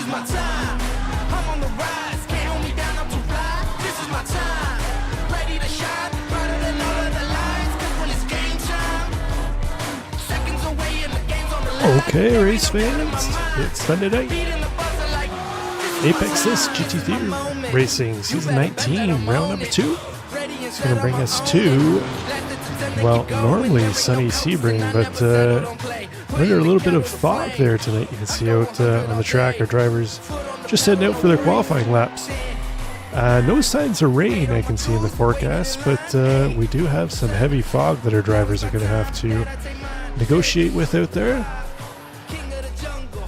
is my time. I'm on the rise, can't hold me down, I'm too fly. This is my time, ready to shine, brighter than all of the lines. Cause when it's game time, seconds away and the game's on the line. Okay, race fans, it's Sunday night. APEX This GT3 Racing Season 19, round number 2. It's going to bring us to, well, normally sunny Sebring, but under a little bit of fog there tonight. You can see out on the track our drivers just heading out for their qualifying laps. No signs of rain I can see in the forecast, but we do have some heavy fog that our drivers are going to have to negotiate with out there.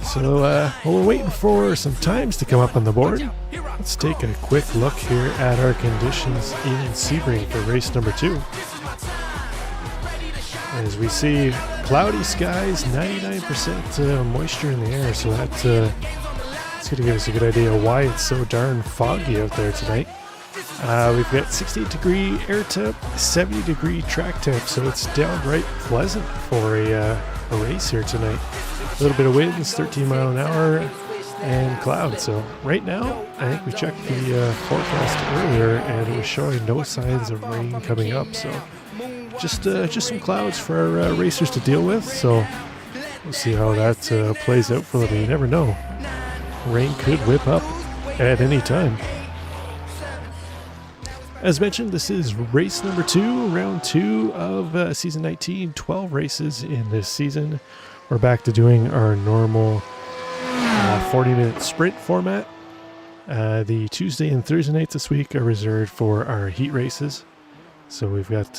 So while we're waiting for some times to come up on the board, let's take a quick look here at our conditions in Sebring for race number 2. As we see cloudy skies, 99% moisture in the air, so that's going to give us a good idea why it's so darn foggy out there tonight. We've got 68 degree air temp, 70 degree track temp, so it's downright pleasant for a race here tonight. A little bit of winds, 13 mile an hour, and clouds. So right now, I think we checked the forecast earlier, and it was showing no signs of rain coming up. So just some clouds for our racers to deal with. So we'll see how that plays out for them. You never know. Rain could whip up at any time. As mentioned, this is race number 2, round 2 of season 19. 12 races in this season. We're back to doing our normal 40-minute sprint format. The Tuesday and Thursday nights this week are reserved for our heat races. So we've got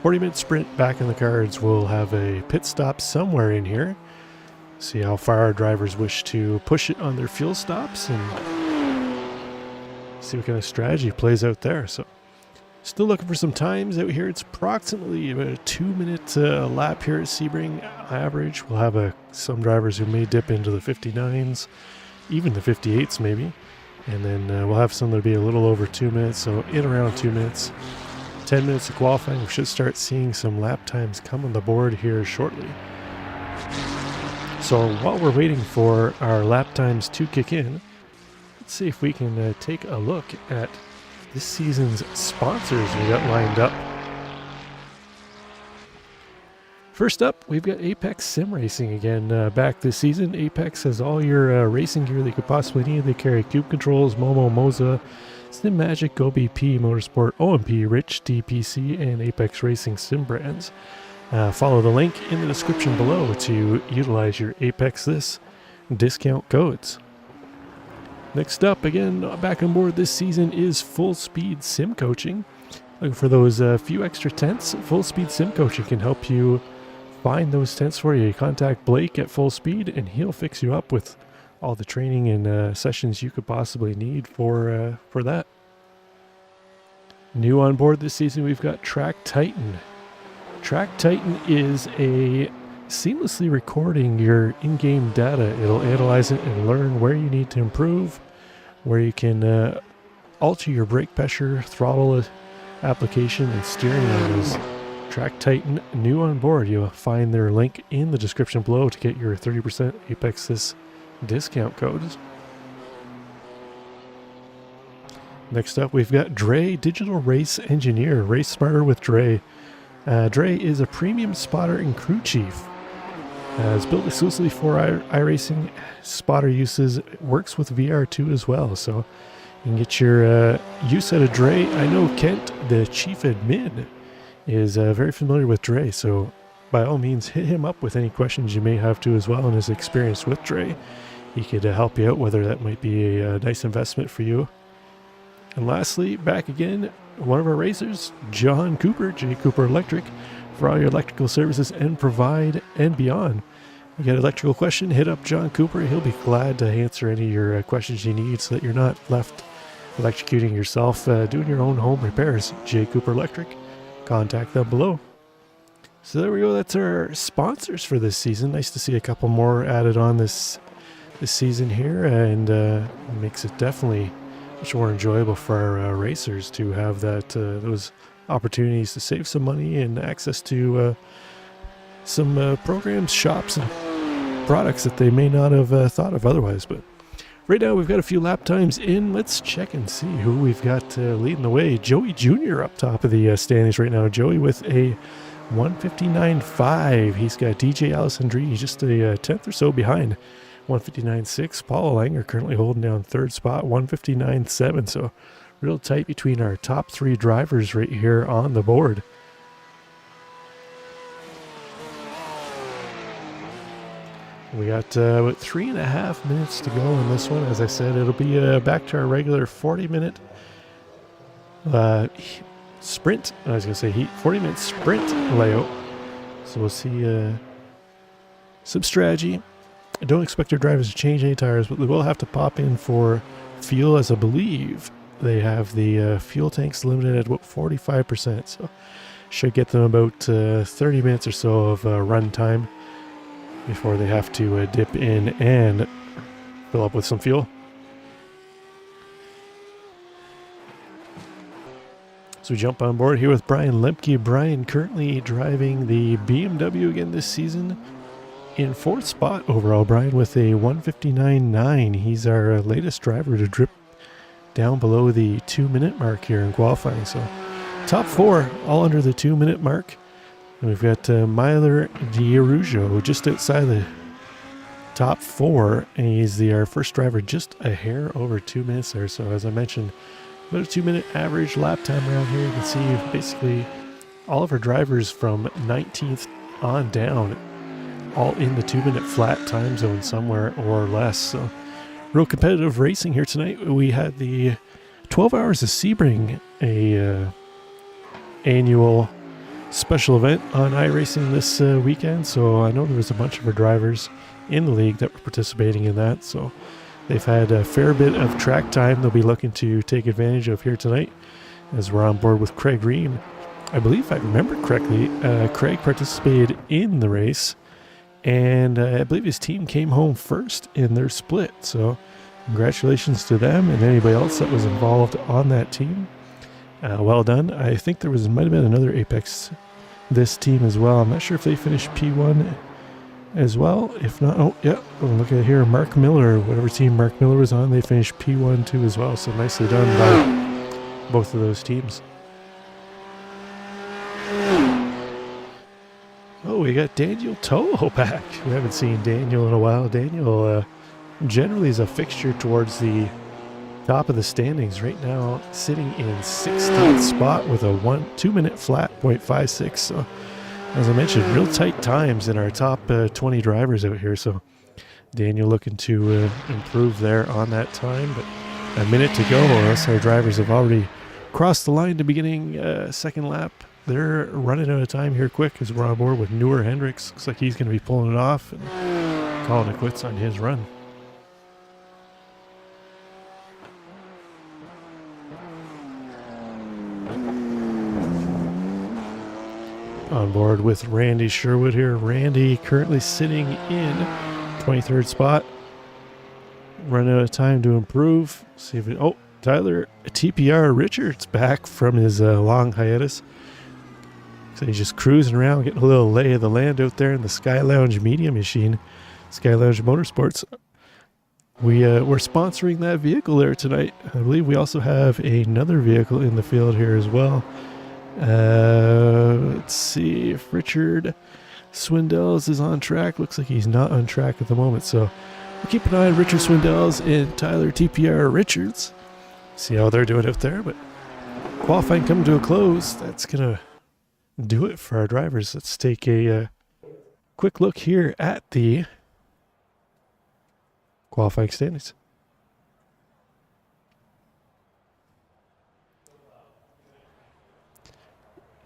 40-minute sprint back in the cards. We'll have a pit stop somewhere in here. See how far our drivers wish to push it on their fuel stops and see what kind of strategy plays out there. So still looking for some times out here. It's approximately about a 2-minute lap here at Sebring average. We'll have some drivers who may dip into the 59s, even the 58s maybe. And then we'll have some that'll be a little over 2 minutes, so in around 2 minutes. 10 minutes of qualifying. We should start seeing some lap times come on the board here shortly. So while we're waiting for our lap times to kick in, let's see if we can take a look at this season's sponsors we got lined up. First up, we've got Apex Sim Racing again back this season. Apex has all your racing gear that you could possibly need. They carry Cube Controls, Momo, Moza, Sim Magic, GoBP, Motorsport, OMP, Rich, DPC, and Apex Racing Sim brands. Follow the link in the description below to utilize your Apex This discount codes. Next up, again, back on board this season is Full Speed Sim Coaching. Looking for those few extra tents? Full Speed Sim Coaching can help you find those tents for you. Contact Blake at Full Speed and he'll fix you up with all the training and sessions you could possibly need for that. New on board this season, we've got Tack Titan. Tack Titan is a seamlessly recording your in-game data. It'll analyze it and learn where you need to improve, where you can alter your brake pressure, throttle application, and steering angles. Tack Titan, new on board. You'll find their link in the description below to get your 30% Apex This discount codes. Next up, we've got Dre, Digital Race Engineer. Race smarter with Dre. Dre is a premium spotter and crew chief. It's built exclusively for iRacing spotter uses. Works with VR2 as well, so you can get your use out of Dre. I know Kent, the chief admin, is very familiar with Dre, so by all means hit him up with any questions you may have to as well, and his experience with Dre. He could help you out, whether that might be a nice investment for you. And lastly, back again, one of our racers, John Cooper, J. Cooper Electric, for all your electrical services and provide and beyond. You got an electrical question, hit up John Cooper. He'll be glad to answer any of your questions you need so that you're not left electrocuting yourself, doing your own home repairs. J. Cooper Electric. Contact them below. So there we go. That's our sponsors for this season. Nice to see a couple more added on this season here, and makes it definitely much more enjoyable for our racers to have those opportunities to save some money and access to some programs, shops, and products that they may not have thought of otherwise. But Right now we've got a few lap times in. Let's check and see who we've got leading the way. Joey Jr. up top of the standings right now. Joey with a 159.5. He's got DJ Alessandrini just a tenth or so behind. 159.6. Paul Langer currently holding down third spot, 159.7. So real tight between our top three drivers right here on the board. We got about 3.5 minutes to go in this one. As I said, it'll be back to our regular 40-minute sprint. I was going to say 40-minute sprint layout. So we'll see some strategy. I don't expect our drivers to change any tires, but they will have to pop in for fuel, as I believe they have the fuel tanks limited at about 45%. So should get them about 30 minutes or so of run time before they have to dip in and fill up with some fuel. So we jump on board here with Brian Lemke. Brian currently driving the BMW again this season in fourth spot overall. Brian with a 159.9. He's our latest driver to drip down below the 2-minute mark here in qualifying. So top four all under the 2-minute mark. And we've got Myler D'Arujo just outside the top four, and he's our first driver just a hair over 2 minutes there. So as I mentioned, about a 2-minute average lap time around here. You can see basically all of our drivers from 19th on down, all in the 2-minute flat time zone somewhere or less. So real competitive racing here tonight. We had the 12 Hours of Sebring, a annual special event on iRacing this weekend, so I know there was a bunch of our drivers in the league that were participating in that, so they've had a fair bit of track time they'll be looking to take advantage of here tonight as we're on board with Craig Green. I believe, if I remember correctly, Craig participated in the race, and I believe his team came home first in their split, so congratulations to them and anybody else that was involved on that team. Well done. I think there might have been another Apex this team as well. I'm not sure if they finished P1 as well. If not, oh yeah, look at here, Mark Miller, whatever team Mark Miller was on, they finished P1 too as well. So nicely done by both of those teams. Oh, we got Daniel Toho back. We haven't seen Daniel in a while. Daniel generally is a fixture towards the top of the standings right now, sitting in 16th spot with a 2-minute flat 0.56. So as I mentioned, real tight times in our top 20 drivers out here. So Daniel looking to improve there on that time, but a minute to go, or else our drivers have already crossed the line to beginning second lap. They're running out of time here quick as we're on board with Newer Hendricks. Looks like he's going to be pulling it off and calling it quits on his run. On board with Randy Sherwood here. Randy currently sitting in 23rd spot. Running out of time to improve. See if it, oh, Tyler TPR Richards back from his long hiatus. So he's just cruising around, getting a little lay of the land out there in the Sky Lounge Media Machine. Sky Lounge Motorsports. We're sponsoring that vehicle there tonight. I believe we also have another vehicle in the field here as well. Let's see if Richard Swindells is on track. Looks like he's not on track at the moment, so we'll keep an eye on Richard Swindells and Tyler TPR Richards. See how they're doing out there, but qualifying coming to a close. That's gonna do it for our drivers. Let's take a quick look here at the qualifying standings.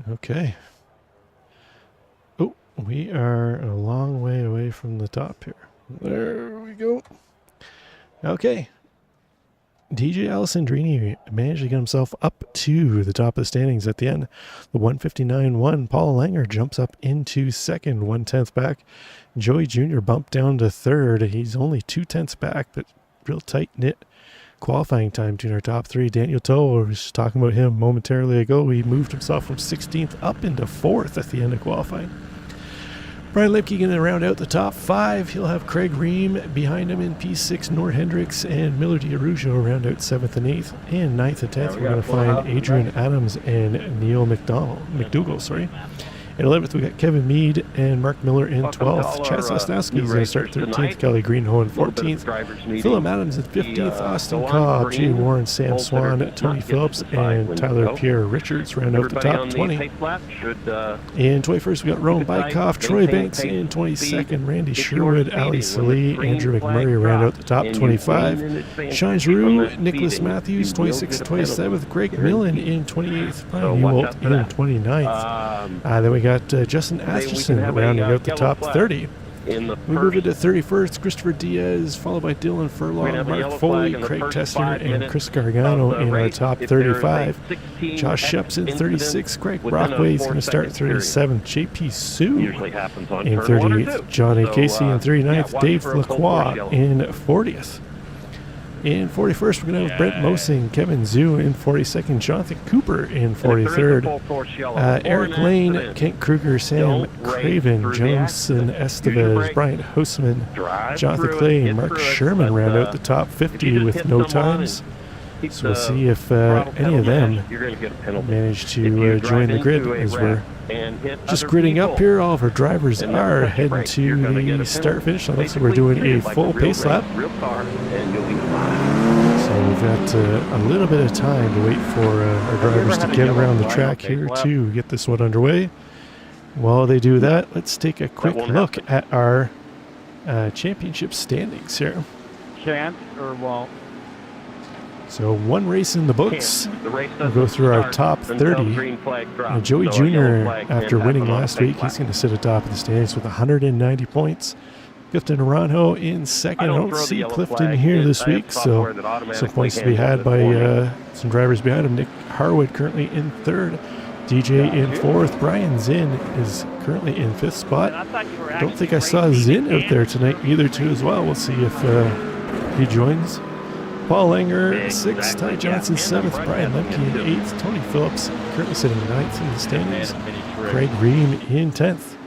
Okay. Oh, we are a long way away from the top here. There we go. Okay. DJ Alessandrini managed to get himself up to the top of the standings at the end. The 159.1. Paul Langer jumps up into second, 1/10 back. Joey Jr. bumped down to third. He's only 2/10 back, but real tight-knit qualifying time between our top three. Daniel Toe, I was just talking about him momentarily ago. He moved himself from 16th up into 4th at the end of qualifying. Brian Lepke going to round out the top 5. He'll have Craig Ream behind him in P6, Nor Hendricks and Miller D'Arujo round out 7th and 8th. And 9th and 10th, we're going to find Adrian Adams and Neil McDougall. Sorry. In 11th, we got Kevin Mead and Mark Miller in 12th. Chad Sosnowski is going to start 13th. Kelly Greenhoe in 14th. Philip Adams in 15th. Austin Cobb, Jay Warren, Sam Swan, Tony Phillips, and Tyler Pierre Richards round out the top 20. In 21st, we got Rowan Bykoff, Troy Banks in 22nd. Randy Sherwood, Ali Salee, Andrew McMurray round out the top 25. Sean Giroux, Nicholas Matthews, 26th, 27th. Greg Millen in 28th. Brian Ewald in 29th. Then we got Justin Asterson rounding out the top 30. We move into 31st, Christopher Diaz, followed by Dylan Furlong, Mark Foley, Craig Tester, and Chris Gargano in our top 35. Josh Sheps in 36, Craig Brockway is going to start 37th, JP Sue in 38th, John A. Casey in 39th, Dave Lacroix in 40th. In 41st, we're going to have Brent Mosing, Kevin Zhu in 42nd, Jonathan Cooper in 43rd, Eric Lane, Kent Kruger, Sam Craven, Johnson Estevez, Bryant Houseman, Jonathan Clay, and Mark Sherman round out the top 50 with no times. So we'll see if any of them manage to join the grid as we're just gridding up here. All of our drivers are heading to the start finish. So looks like we're doing a full pace lap. So we've got a little bit of time to wait for our drivers to get around the track here to get this one underway. While they do that, let's take a quick look at our championship standings here. So one race in the books. We'll go through our top 30. Joey Jr., after winning last week, he's going to sit atop of the standings with 190 points. Clifton Aranjo in second. I don't see Clifton here this week, so some points to be had by some drivers behind him. Nick Harwood currently in third. DJ in fourth. Brian Zinn is currently in fifth spot. Don't think I saw Zinn out there tonight either too as well. We'll see if he joins. Paul Langer, 6th, Ty Johnson, 7th, Brian Lemke in 8th, Tony Phillips currently sitting 9th in the standings, Craig Ream in 10th.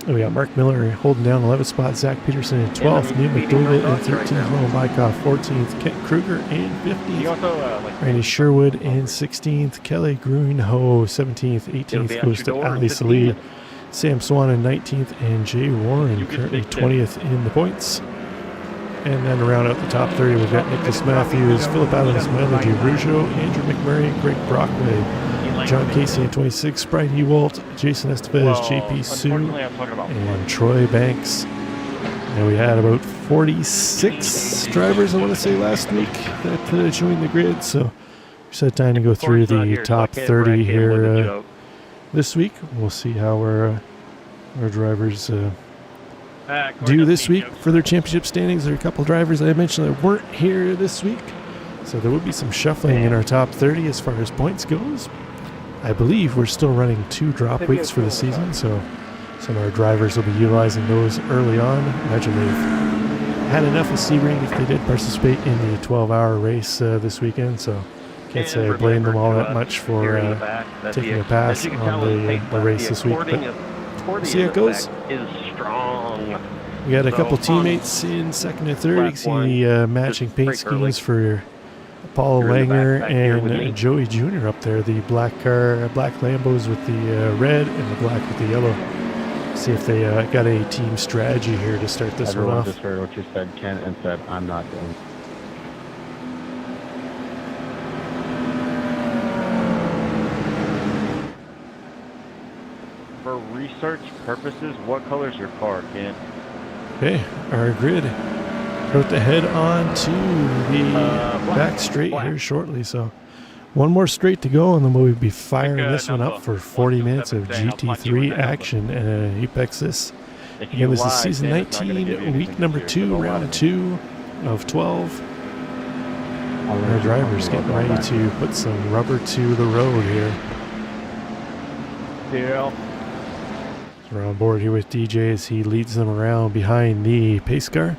And we got Mark Miller holding down 11th spot, Zach Peterson in 12th, Neil McDougall in 13th, Rowan Bykoff 14th, Kent Kruger in 15th, Randy Sherwood in 16th, Kelly Greenhoe 17th, 18th goes to Ali Salee, Sam Swan in 19th, and Jay Warren currently 20th in the points. And then around out the top 30, we've got Nicholas Matthews, Philip Adams, Milo D'Arujo, Andrew McMurray, Greg Brockway, John Casey in 26, Brian Ewald, Jason Estevez, JP Sue, and Troy Banks. And we had about 46 drivers, I want to say, last week that joined the grid. So we just had time to go through the top 30 here this week. We'll see how our drivers do this week for their championship standings. There are a couple drivers I mentioned that weren't here this week, so there will be some shuffling in our top 30 as far as points goes. I believe we're still running 2 drop weeks for the season, so some of our drivers will be utilizing those early on. Imagine they've had enough of Sebring if they did participate in the 12-hour race this weekend, so can't say I blame them all that much for taking a pass on the race this week, but we'll see how it goes. We got a couple teammates in second and third. You can see the matching paint schemes for Paul Langer and Joey Jr. up there. The black Lambos with the red and the black with the yellow. See if they got a team strategy here to start this one off. Just heard what you said, Kent, and said, I'm not doing. For research purposes, what color is your car, Kent? Okay, our grid about to head on to the back straight here shortly. So one more straight to go, and then we'll be firing this one up for 40 minutes of GT3 action at APEX This. Again, this is season 19, week number 2, round 2 of 12. Our drivers getting ready to put some rubber to the road here. Yeah. We're on board here with DJ as he leads them around behind the pace car.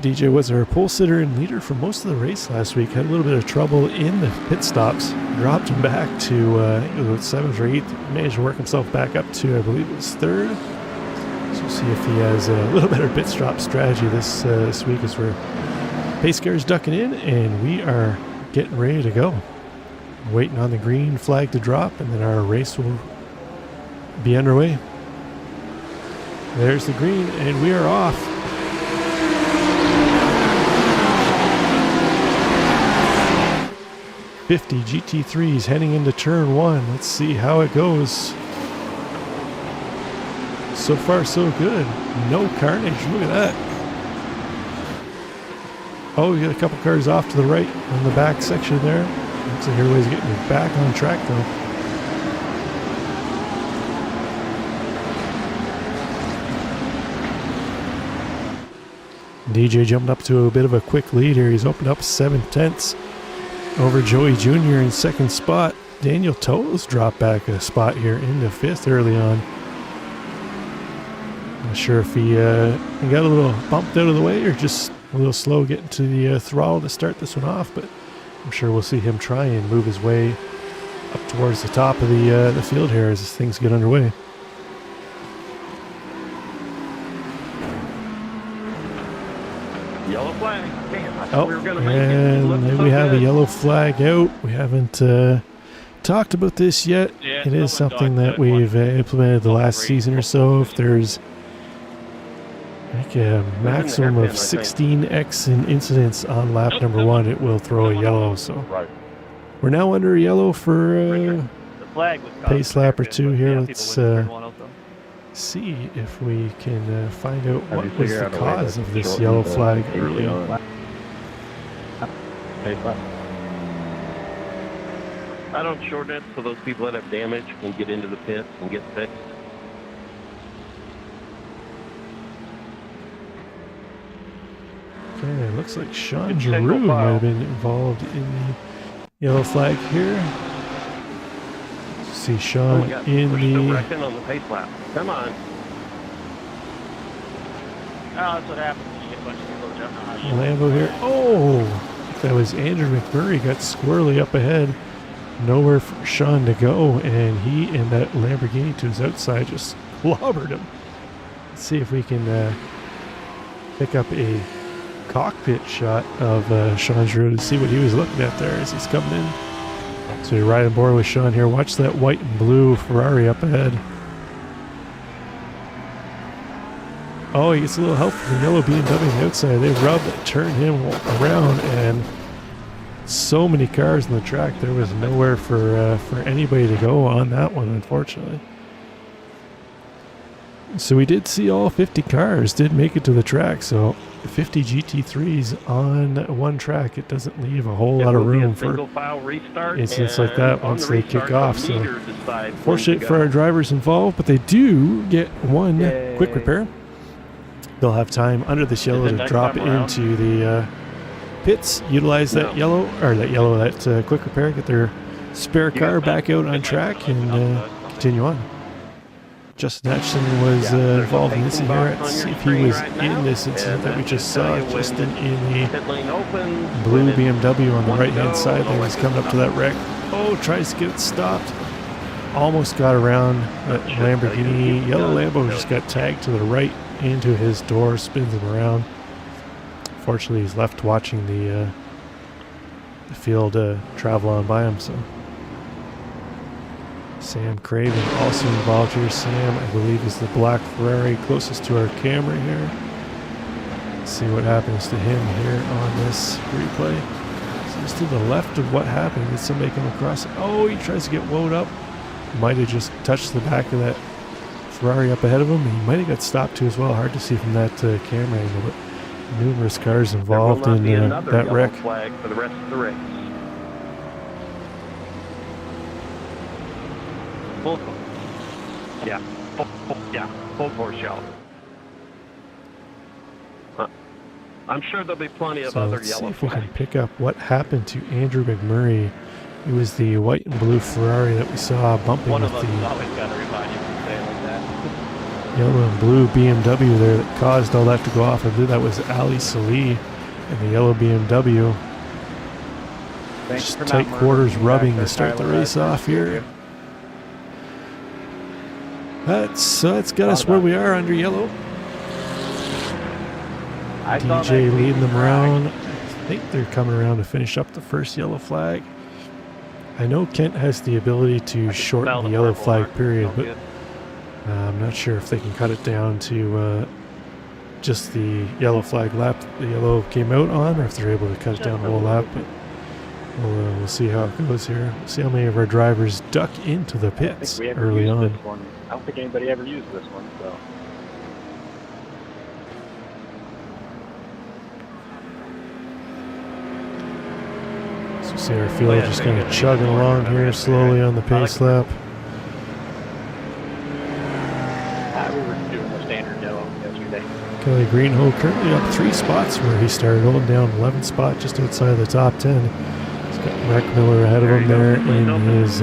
DJ was our pole sitter and leader for most of the race last week. Had a little bit of trouble in the pit stops. Dropped him back to I think it was 7th or 8th. Managed to work himself back up to, I believe it was 3rd. So we'll see if he has a little better pit stop strategy this week as we're pace car's ducking in and we are getting ready to go. Waiting on the green flag to drop and then our race will be underway. There's the green and we are off. .50 GT3s heading into turn 1. Let's see how it goes. So far so good. No carnage. Look at that. Oh, we got a couple cars off to the right on the back section there. Looks like everybody's getting back on track though. DJ jumped up to a bit of a quick lead here. He's opened up 7/10 over Joey Jr. in 2nd spot. Daniel Toles dropped back a spot here into 5th early on. Not sure if he got a little bumped out of the way or just a little slow getting to the throttle to start this one off, but I'm sure we'll see him try and move his way up towards the top of the field here as things get underway. Yellow flag. Damn, I thought Oh, we were going to make it. and we have a yellow flag out. We haven't talked about this yet. Yeah, it is something that we've implemented the last season or so. If there's like a maximum of 16x in incidents on lap number 1, it will throw a yellow. So Right. we're now under yellow for The flag was pace lap or 2 here. Let's also. see if we can find out Have what you was figured the out a way cause to of this shorten yellow the flag pace early on? on. Pace lap. I don't shorten it so those people that have damage can get into the pits and get fixed. Okay, it looks like Sean It's Giroux single might file. have been involved in the yellow flag here. See Sean we got, in we're still the wrecking on the pace lap. Come on. Oh, that's what happens when you get a bunch of people that don't know how to use it. Lambo here. Oh, that was Andrew McMurray got squirrely up ahead. Nowhere for Sean to go, and he and that Lamborghini to his outside just clobbered him. Let's see if we can pick up a cockpit shot of Sean Giroux to see what he was looking at there as he's coming in. So you're riding aboard with Sean here. Watch that white and blue Ferrari up ahead. Oh, he gets a little help from the yellow BMW on the outside. They rubbed it, turned him around, and so many cars on the track. There was nowhere for anybody to go on that one, unfortunately. So we did see all 50 cars did make it to the track. So 50 GT3s on one track. It doesn't leave a whole lot of room for incidents like that once they kick off. So fortunate for our drivers involved, but they do get one quick repair. They'll have time under this yellow to drop into the pits, utilize that that quick repair, get their spare car back out on track, and continue on. Justin Atchison was involved in this here. Let's see if he was in this incident that we just saw. Justin in the blue BMW on the right hand side there. He's coming up to that wreck. Oh, tries to get it stopped. Almost got around that Lamborghini. Yellow Lambo just got tagged to the right into his door, spins him around. Fortunately, he's left watching the field travel on by him. So Sam Craven also involved here. Sam, I believe, is the black Ferrari closest to our camera here. Let's see what happens to him here on this replay. So just to the left of what happened, did somebody come across? Oh, he tries to get woed up. Might have just touched the back of that Ferrari up ahead of him. He might have got stopped too as well. Hard to see from that camera angle, but numerous cars involved in that wreck. Flag for the rest of the race. Full force yellow. I'm sure there'll be plenty of So other let's see yellow if we can flags. pick up what happened to Andrew McMurray. It was the white and blue Ferrari that we saw bumping One with of us the has always got to remind you to say it like that. yellow and blue BMW there that caused all that to go off. I believe that was Ali Salih in the yellow BMW. Just tight quarters rubbing to start the race off here. That's got us where we are under yellow. DJ leading them around. I think they're coming around to finish up the first yellow flag. I know Kent has the ability to shorten the yellow flag period, but I'm not sure if they can cut it down to just the yellow flag lap the yellow came out on, or if they're able to cut it down the whole lap. But we'll see how it goes here. See how many of our drivers duck into the pits early on. I don't think anybody ever used this one, so. So see our field just kind of chugging along here slowly on the pace lap. We were doing the standard yellow yesterday. Kelly Greenhold currently up 3 spots where he started, holding down 11th spot just outside the top 10. He's got Mark Miller ahead of him there in his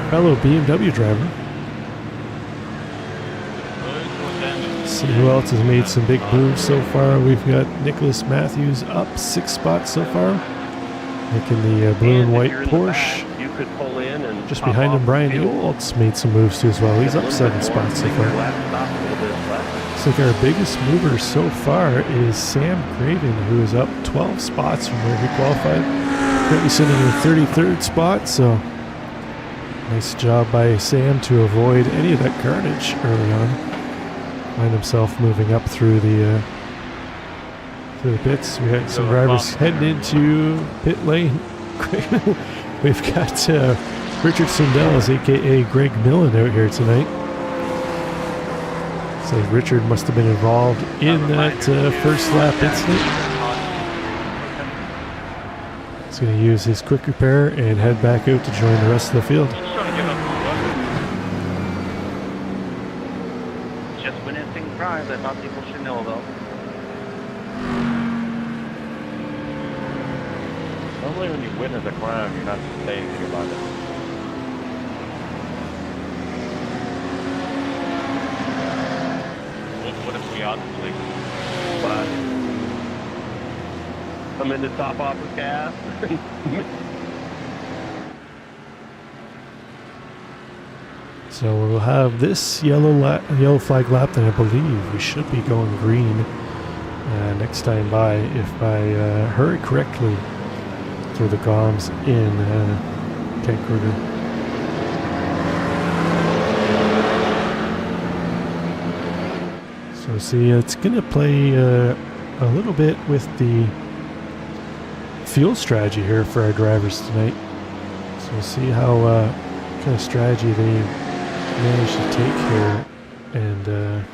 fellow BMW driver. See who else has made some big moves so far. We've got Nicholas Matthews up 6 spots so far, making the blue and white Porsche. You could pull in and Just behind him, Brian Ewald's made some moves too as well. He's up 7 spots so far. Looks like our biggest mover so far is Sam Craven, who is up 12 spots from where he qualified. Currently sitting in the 33rd spot, so nice job by Sam to avoid any of that carnage early on. Find himself moving up through the pits. We got some drivers heading into pit lane. We've got Richard Sundel's, aka Greg Millen, out here tonight. So Richard must have been involved in that first lap incident. He's going to use his quick repair and head back out to join the rest of the field. Just when it's in prize, I thought people should know though. Normally when you witness a crime, you're not supposed to say anything about it. What if we honestly? Come in to top off with gas. So we'll have this yellow flag lap, and I believe we should be going green next time by, if I heard correctly through the comms in Kent Kruger. So see, it's going to play a little bit with the fuel strategy here for our drivers tonight. So we'll see how kind of strategy they manage to take here and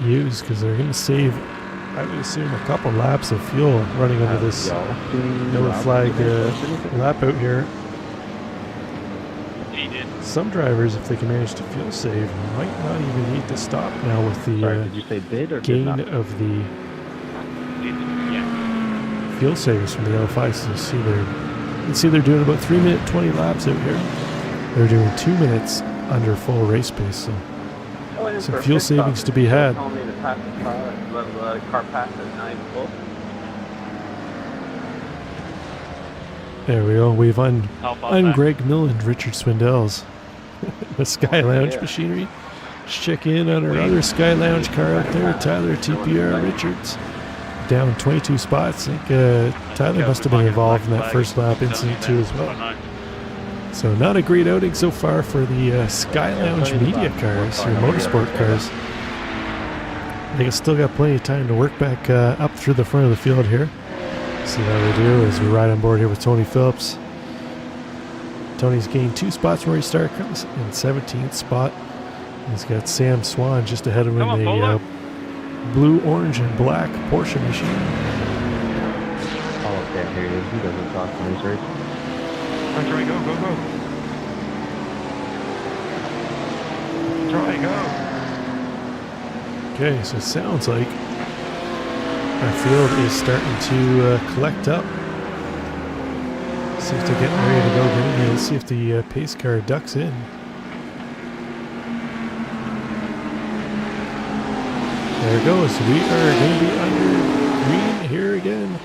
use, because they're going to save, I would assume, a couple laps of fuel running under this yellow flag lap out here. Some drivers, if they can manage to fuel save, might not even need to stop now with the gain of the fuel savings from the yellow flags. So you can see they're doing about 3 minute 20 laps out here. They're doing 2 minutes under full race pace, so some fuel savings to be had. There we go. We've Greg Millen, Richard Swindell's the Sky Lounge machinery. Let's check in on our other Sky Lounge car out there, Tyler TPR Richards. Down 22 spots. I think Tyler must have been involved in that first lap incident too as well. So not a great outing so far for the Sky Lounge media cars, or motorsport cars. I think it's still got plenty of time to work back up through the front of the field here. See how they do as we ride on board here with Tony Phillips. Tony's gained 2 spots where he started, in 17th spot. He's got Sam Swan just ahead of him in the blue, orange, and black Porsche machine. Oh, okay, here he is. He doesn't talk in his race. Troy, go, go, go. Troy, go. Okay, so it sounds like our field is starting to collect up. See if they're getting ready to go green here. Let's see if the pace car ducks in. There it goes. We are going to be under green here again.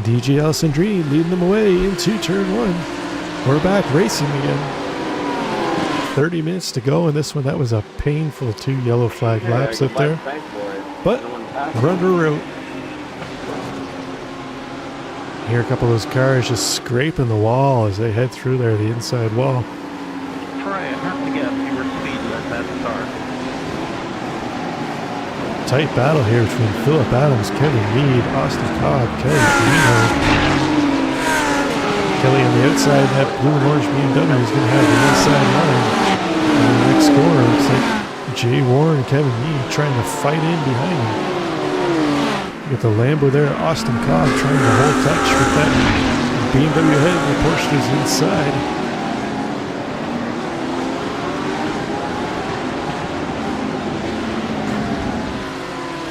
DJ Alessandrini leading them away into turn 1. We're back racing again. 30 minutes to go in this one. That was a painful 2 yellow flag laps up there. But we're under route. Hear a couple of those cars just scraping the wall as they head through there, the inside wall. Try and have to get fewer speed than that car. Tight battle here between Philip Adams, Kevin Mead, Austin Cobb, Kelly Greenhill. Kelly on the outside, that blue and orange BMW is going to have the inside line. And the next scorer looks like Jay Warren and Kevin Mead trying to fight in behind him. You got the Lambo there, Austin Cobb trying to hold touch with that BMW ahead, and the Porsche is inside.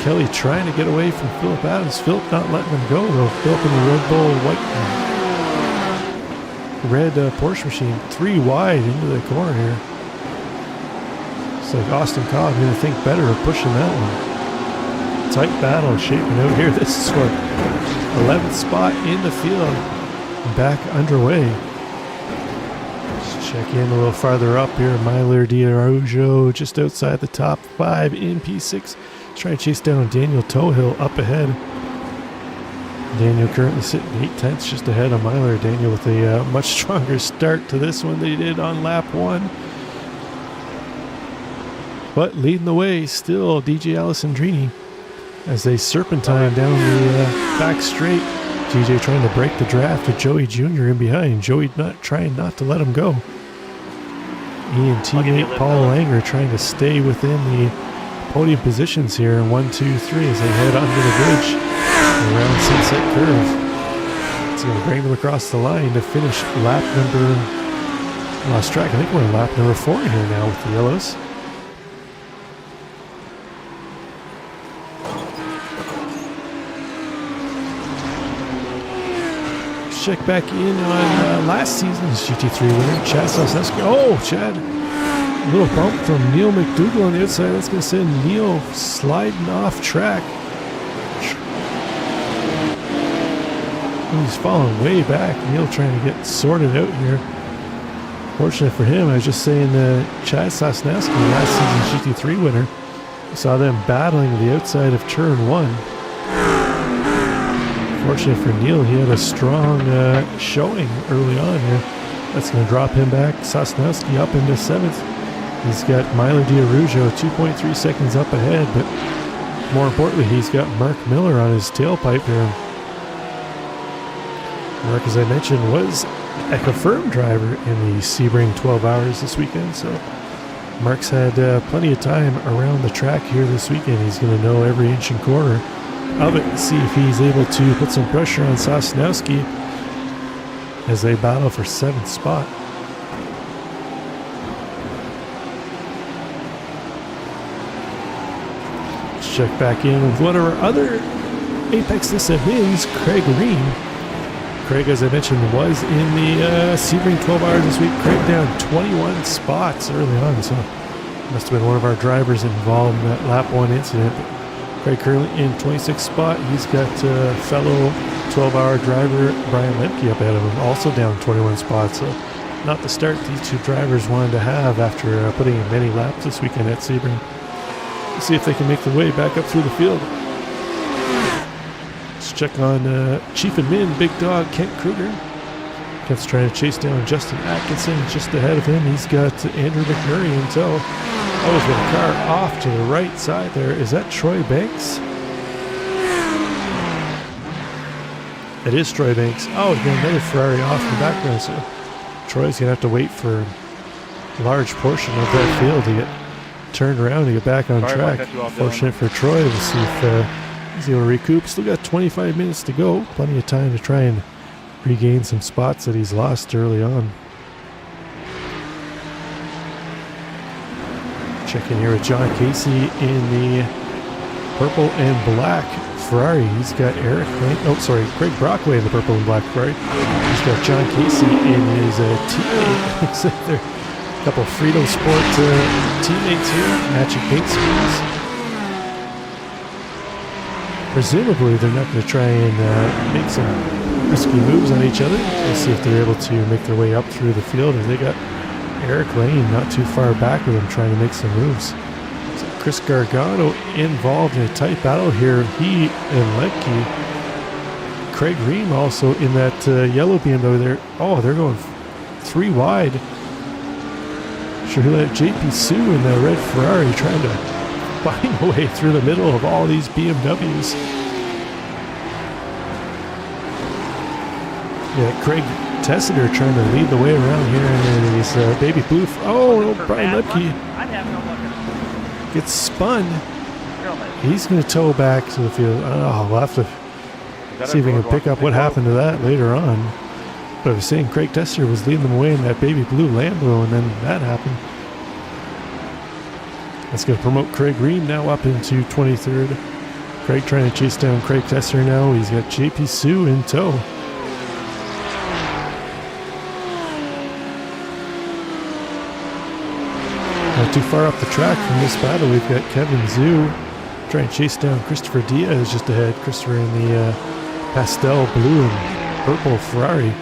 Kelly trying to get away from Philip Adams. Philip not letting him go though. Philip in the Red Bull red Porsche machine, 3 wide into the corner here. It's like Austin Cobb going to think better of pushing that one. Tight battle shaping out here. This is what 11th spot in the field. Back underway. Let's check in a little farther up here. Myler D'Araujo just outside the top 5 in P6. Trying to chase down Daniel Tohill up ahead. Daniel currently sitting 8/10 just ahead of Myler. Daniel with a much stronger start to this one than he did on lap 1. But leading the way still DJ Alessandrini as they serpentine down the back straight. DJ trying to break the draft with Joey Jr. in behind. Joey trying not to let him go. Ian teammate Paul Langer trying to stay within the podium positions here in 1, 2, 3 as they head under the bridge around Sunset Curve. It's going to bring them across the line to finish lap number, lost track, I think we're on lap number 4 here now with the yellows. Let's check back in on last season's GT3 winner, Chad Sosneski. Oh, Chad. A little bump from Neil McDougall on the outside. That's going to send Neil sliding off track. He's falling way back. Neil trying to get sorted out here. Fortunate for him, I was just saying Chad Sosnowski, last season's GT3 winner, saw them battling the outside of turn 1. Fortunate for Neil, he had a strong showing early on here. That's going to drop him back. Sosnowski up into 7th. He's got Myler D'Araujo 2.3 seconds up ahead, but more importantly, he's got Mark Miller on his tailpipe here. Mark, as I mentioned, was a confirmed driver in the Sebring 12 hours this weekend, so Mark's had plenty of time around the track here this weekend. He's going to know every inch and corner of it and see if he's able to put some pressure on Sosnowski as they battle for 7th spot. Let's check back in with one of our other Apex This wins, Craig Green. Craig, as I mentioned, was in the Sebring 12 hours this week. Craig down 21 spots early on, so must have been one of our drivers involved in that lap 1 incident. But Craig currently in 26th spot. He's got fellow 12-hour driver Brian Lemke up ahead of him, also down 21 spots. So not the start these two drivers wanted to have after putting in many laps this weekend at Sebring. We'll see if they can make their way back up through the field. Let's check on Chief and Min, Big Dog, Kent Kruger. Kent's trying to chase down Justin Atkinson just ahead of him. He's got Andrew McMurray in tow. Oh, he's got a car off to the right side there. Is that Troy Banks? It is Troy Banks. Oh, he's got another Ferrari off in the background, so Troy's going to have to wait for a large portion of that field to get turned around to get back on track. Fortunate for Troy. We'll see if he's able to recoup. Still got 25 minutes to go. Plenty of time to try and regain some spots that he's lost early on. Check in here with John Casey in the purple and black Ferrari. He's got Craig Brockway in the purple and black Ferrari. He's got John Casey in his teammate. Looks like they're a couple of Frito Sport teammates here, matching paint schemes. Presumably, they're not going to try and make some risky moves on each other. We'll see if they're able to make their way up through the field. As they got Eric Lane not too far back with them trying to make some moves. So Chris Gargano involved in a tight battle here. He and Ledke. Craig Ream also in that yellow BMW there. Oh, they're going 3 wide. Sure, he let JP Sue in the red Ferrari trying to find a way through the middle of all these BMWs. Yeah, Craig Tessiter trying to lead the way around here in his baby blue. Oh, no, Brian Lepke I'd have no luck at all. gets spun. Real nice. He's going to tow back to the field. Oh, we'll have to see if we can pick up what happened to that later on. But I was saying Craig Tessiter was leading them away in that baby blue Lambo, and then that happened. That's going to promote Craig Ream now up into 23rd. Craig trying to chase down Craig Tessiter now. He's got JP Sue in tow. Not too far up the track from this battle, we've got Kevin Zhu trying to chase down Christopher Diaz just ahead. Christopher in the pastel blue and purple Ferrari.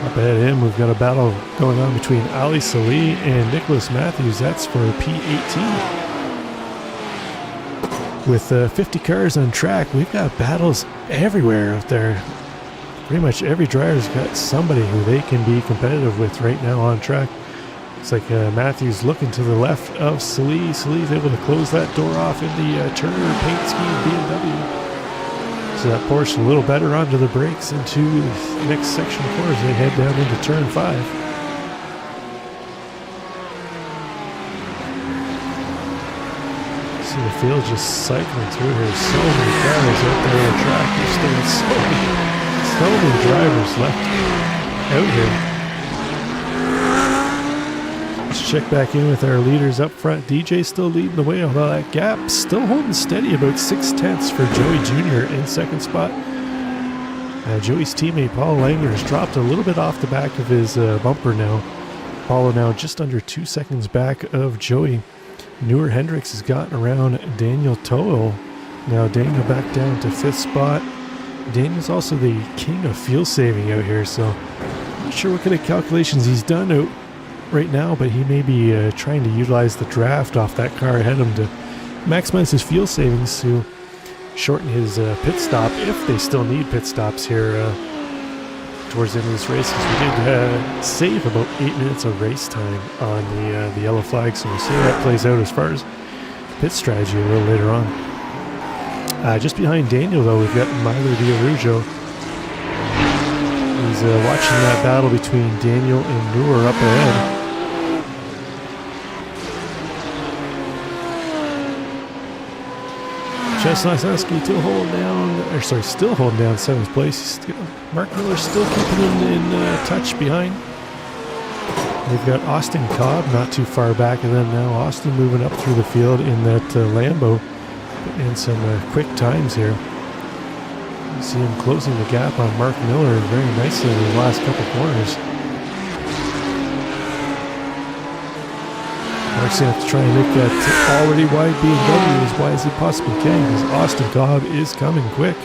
Up ahead of him, we've got a battle going on between Ali Salih and Nicholas Matthews. That's for P18. With 50 cars on track, we've got battles everywhere out there. Pretty much every driver's got somebody who they can be competitive with right now on track. Looks like Matthews looking to the left of Salih. Salih's able to close that door off in the Turner paint scheme BMW. So that Porsche a little better onto the brakes into the next section of course they head down into turn 5. See the field just cycling through here. So many cars out there on the track. There's still so many drivers left out here. Let's check back in with our leaders up front. DJ still leading the way, although that gap still holding steady, about 6/10 for Joey Jr. in second spot. Joey's teammate Paul Langer has dropped a little bit off the back of his bumper now. Paulo now just under 2 seconds back of Joey. Newer Hendricks has gotten around Daniel Toil. Now Daniel back down to 5th spot. Daniel's also the king of fuel saving out here, so I'm not sure what kind of calculations he's done out right now, but he may be trying to utilize the draft off that car ahead of him to maximize his fuel savings to shorten his pit stop, if they still need pit stops here towards the end of this race, because we did save about 8 minutes of race time on the yellow flag, so we'll see how that plays out as far as pit strategy a little later on. Just behind Daniel though, we've got Milo D'Arujo. He's watching that battle between Daniel and Noor up ahead. Chestnut Husky still holding down 7th place. Mark Miller's still keeping him in touch behind. We've got Austin Cobb not too far back, and then now Austin moving up through the field in that Lambo, putting in some quick times here. You see him closing the gap on Mark Miller very nicely in the last couple corners. Mark's going to have to try and make that already wide BMW as wide as he possibly can, because Austin Cobb is coming quick.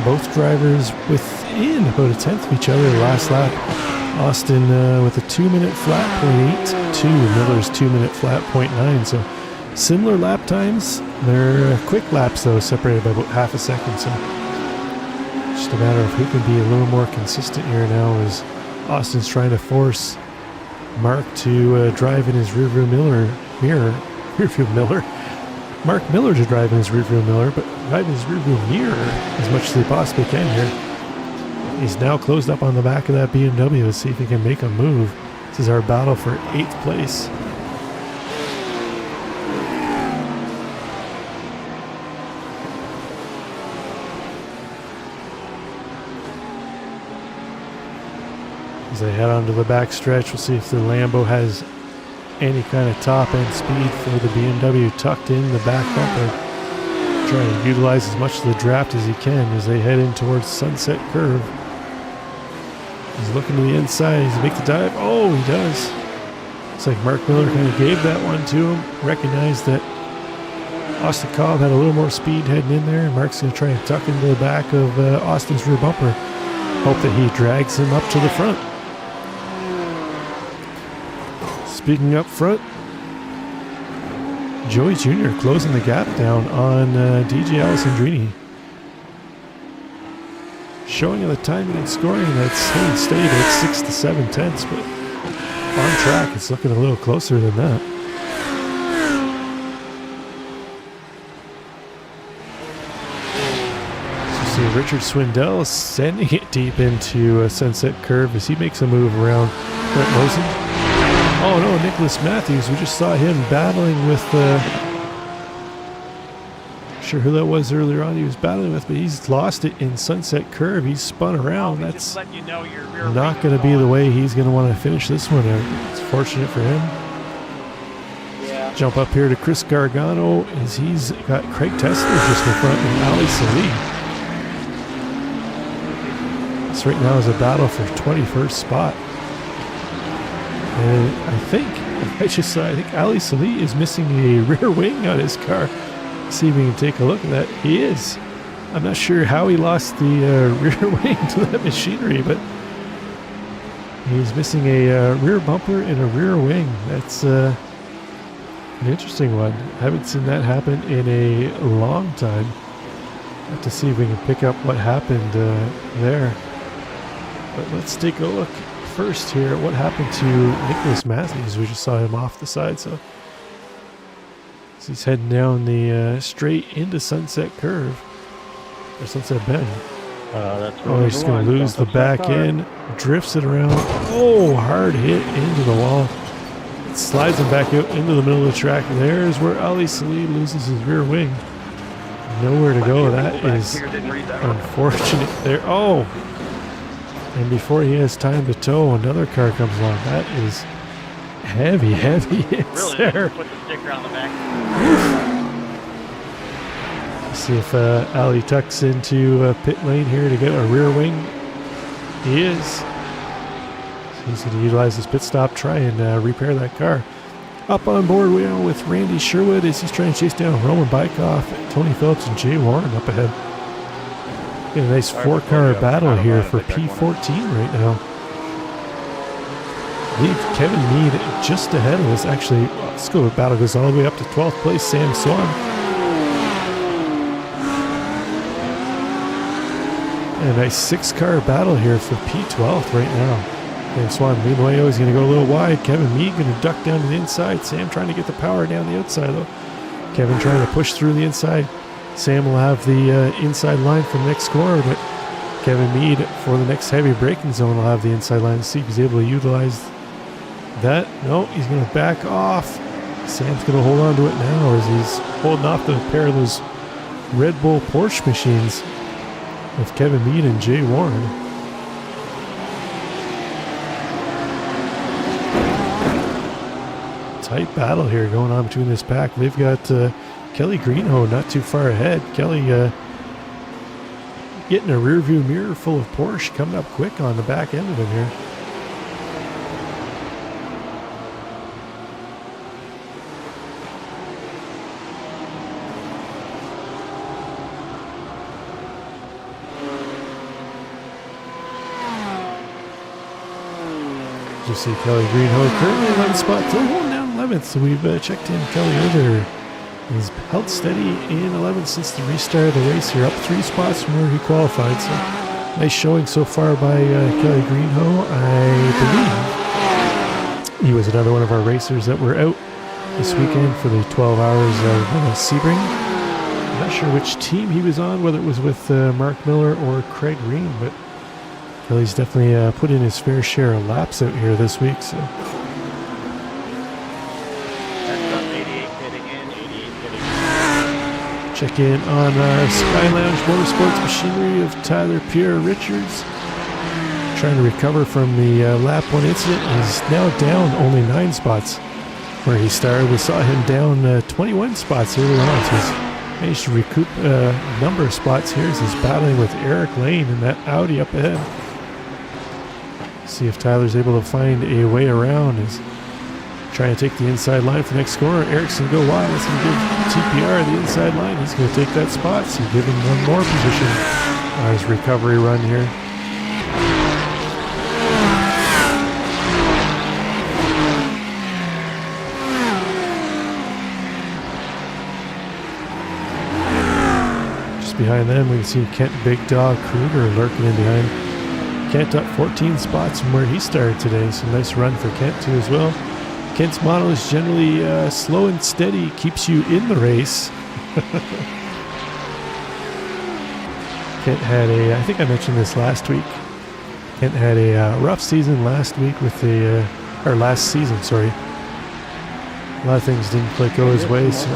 Both drivers within about 1/10 of each other the last lap. Austin with a 2-minute flat, 0.82. Miller's 2-minute flat, 0.9. So similar lap times. They're quick laps though, separated by about half a second. So just a matter of who can be a little more consistent here now, as Austin's trying to force Mark to drive in his rearview mirror. Mark Miller to drive in his rearview mirror, but drive in his rearview mirror as much as they possibly can here. He's now closed up on the back of that BMW. Let's see if he can make a move. This is our battle for 8th place. As they head onto the back stretch, we'll see if the Lambo has any kind of top end speed for the BMW tucked in the back bumper. trying to utilize as much of the draft as he can as they head in towards Sunset Curve. He's looking to the inside. He's make the dive. Oh, he does. Looks like Mark Miller kind of gave that one to him. Recognized that Austin Cobb had a little more speed heading in there. And Mark's going to try and tuck into the back of Austin's rear bumper. Hope that he drags him up to the front. Speaking up front, Joey Jr. closing the gap down on DJ Alessandrini. Showing the timing and scoring that's stayed at 6 to 7 tenths, but on track it's looking a little closer than that. So see Richard Swindell sending it deep into Sunset Curve as he makes a move around Brent Mosen. Oh no, Nicholas Matthews. We just saw him battling with sure who that was earlier on he was battling with, but he's lost it in Sunset Curve. He's spun around. That's not going to be the way he's going to want to finish this one out. It's fortunate for him. Yeah. Jump up here to Chris Gargano as he's got Craig Tesler just in front and Ali Salee. This right now is a battle for 21st spot. And I think Ali Salee is missing a rear wing on his car. See if we can take a look at that. He is. I'm not sure how he lost the rear wing to that machinery, but he's missing a rear bumper and a rear wing. That's an interesting one. I haven't seen that happen in a long time. Have to see if we can pick up what happened there. But let's take a look first here at what happened to Nicholas Matthews. We just saw him off the side, so he's heading down the straight into Sunset Curve or Sunset Bend. He's just going to lose the back end, drifts it around. Oh, hard hit into the wall. It slides him back out into the middle of the track. There's where Ali Salee loses his rear wing. Nowhere to go. That is unfortunate there. Oh, and before he has time to tow, another car comes along. That is heavy hits really there. Put the sticker on the back. See if Ali tucks into pit lane here to get a rear wing. He is. So he's going to utilize his pit stop, try and repair that car. Up on board we are with Randy Sherwood as he's trying to chase down Roman Bykoff, Tony Phillips, and Jay Warren up ahead. Get a nice four-car battle here for P14 right now. Leave Kevin Mead just ahead of us. Actually, let's go. The battle goes all the way up to 12th place. Sam Swan. And a nice 6-car battle here for P12 right now. Sam Swan leading the way. He's going to go a little wide. Kevin Mead going to duck down to the inside. Sam trying to get the power down the outside though. Kevin trying to push through the inside. Sam will have the inside line for the next corner, but Kevin Mead for the next heavy braking zone will have the inside line to see if he's able to utilize that. No, he's going to back off. Sam's going to hold on to it now as he's holding off the pair of those Red Bull Porsche machines with Kevin Mead and Jay Warren. Tight battle here going on between this pack. They've got Kelly Greenhoe not too far ahead. Kelly getting a rear view mirror full of Porsche coming up quick on the back end of him here. You see Kelly Greenhoe currently 11th spot, still holding down 11th. So we've checked in Kelly earlier. He's held steady in 11th since the restart of the race here, up 3 spots from where he qualified. So nice showing so far by Kelly Greenhoe. I believe he was another one of our racers that were out this weekend for the 12 hours of Sebring. I'm not sure which team he was on, whether it was with Mark Miller or Craig Green, but Kelly's definitely put in his fair share of laps out here this week. So. Check in on Sky Lounge Motorsports machinery of Tyler Pierre Richards. Trying to recover from the lap 1 incident. He's now down only 9 spots where he started. We saw him down 21 spots earlier on. So he's Managed to recoup a number of spots here as he's battling with Eric Lane in that Audi up ahead. See if Tyler's able to find a way around. He's trying to take the inside line for the next corner. Eric's going to go wide. That's going to give TPR the inside line. He's going to take that spot. So give him one more position on his recovery run here. Just behind them, we can see Kent Big Dog Kruger lurking in behind. Kent up 14 spots from where he started today, so nice run for Kent too as well. Kent's model is generally slow and steady, keeps you in the race. Kent had I think I mentioned this last week. Kent had a rough season last week with last season, sorry. A lot of things didn't quite go his way, so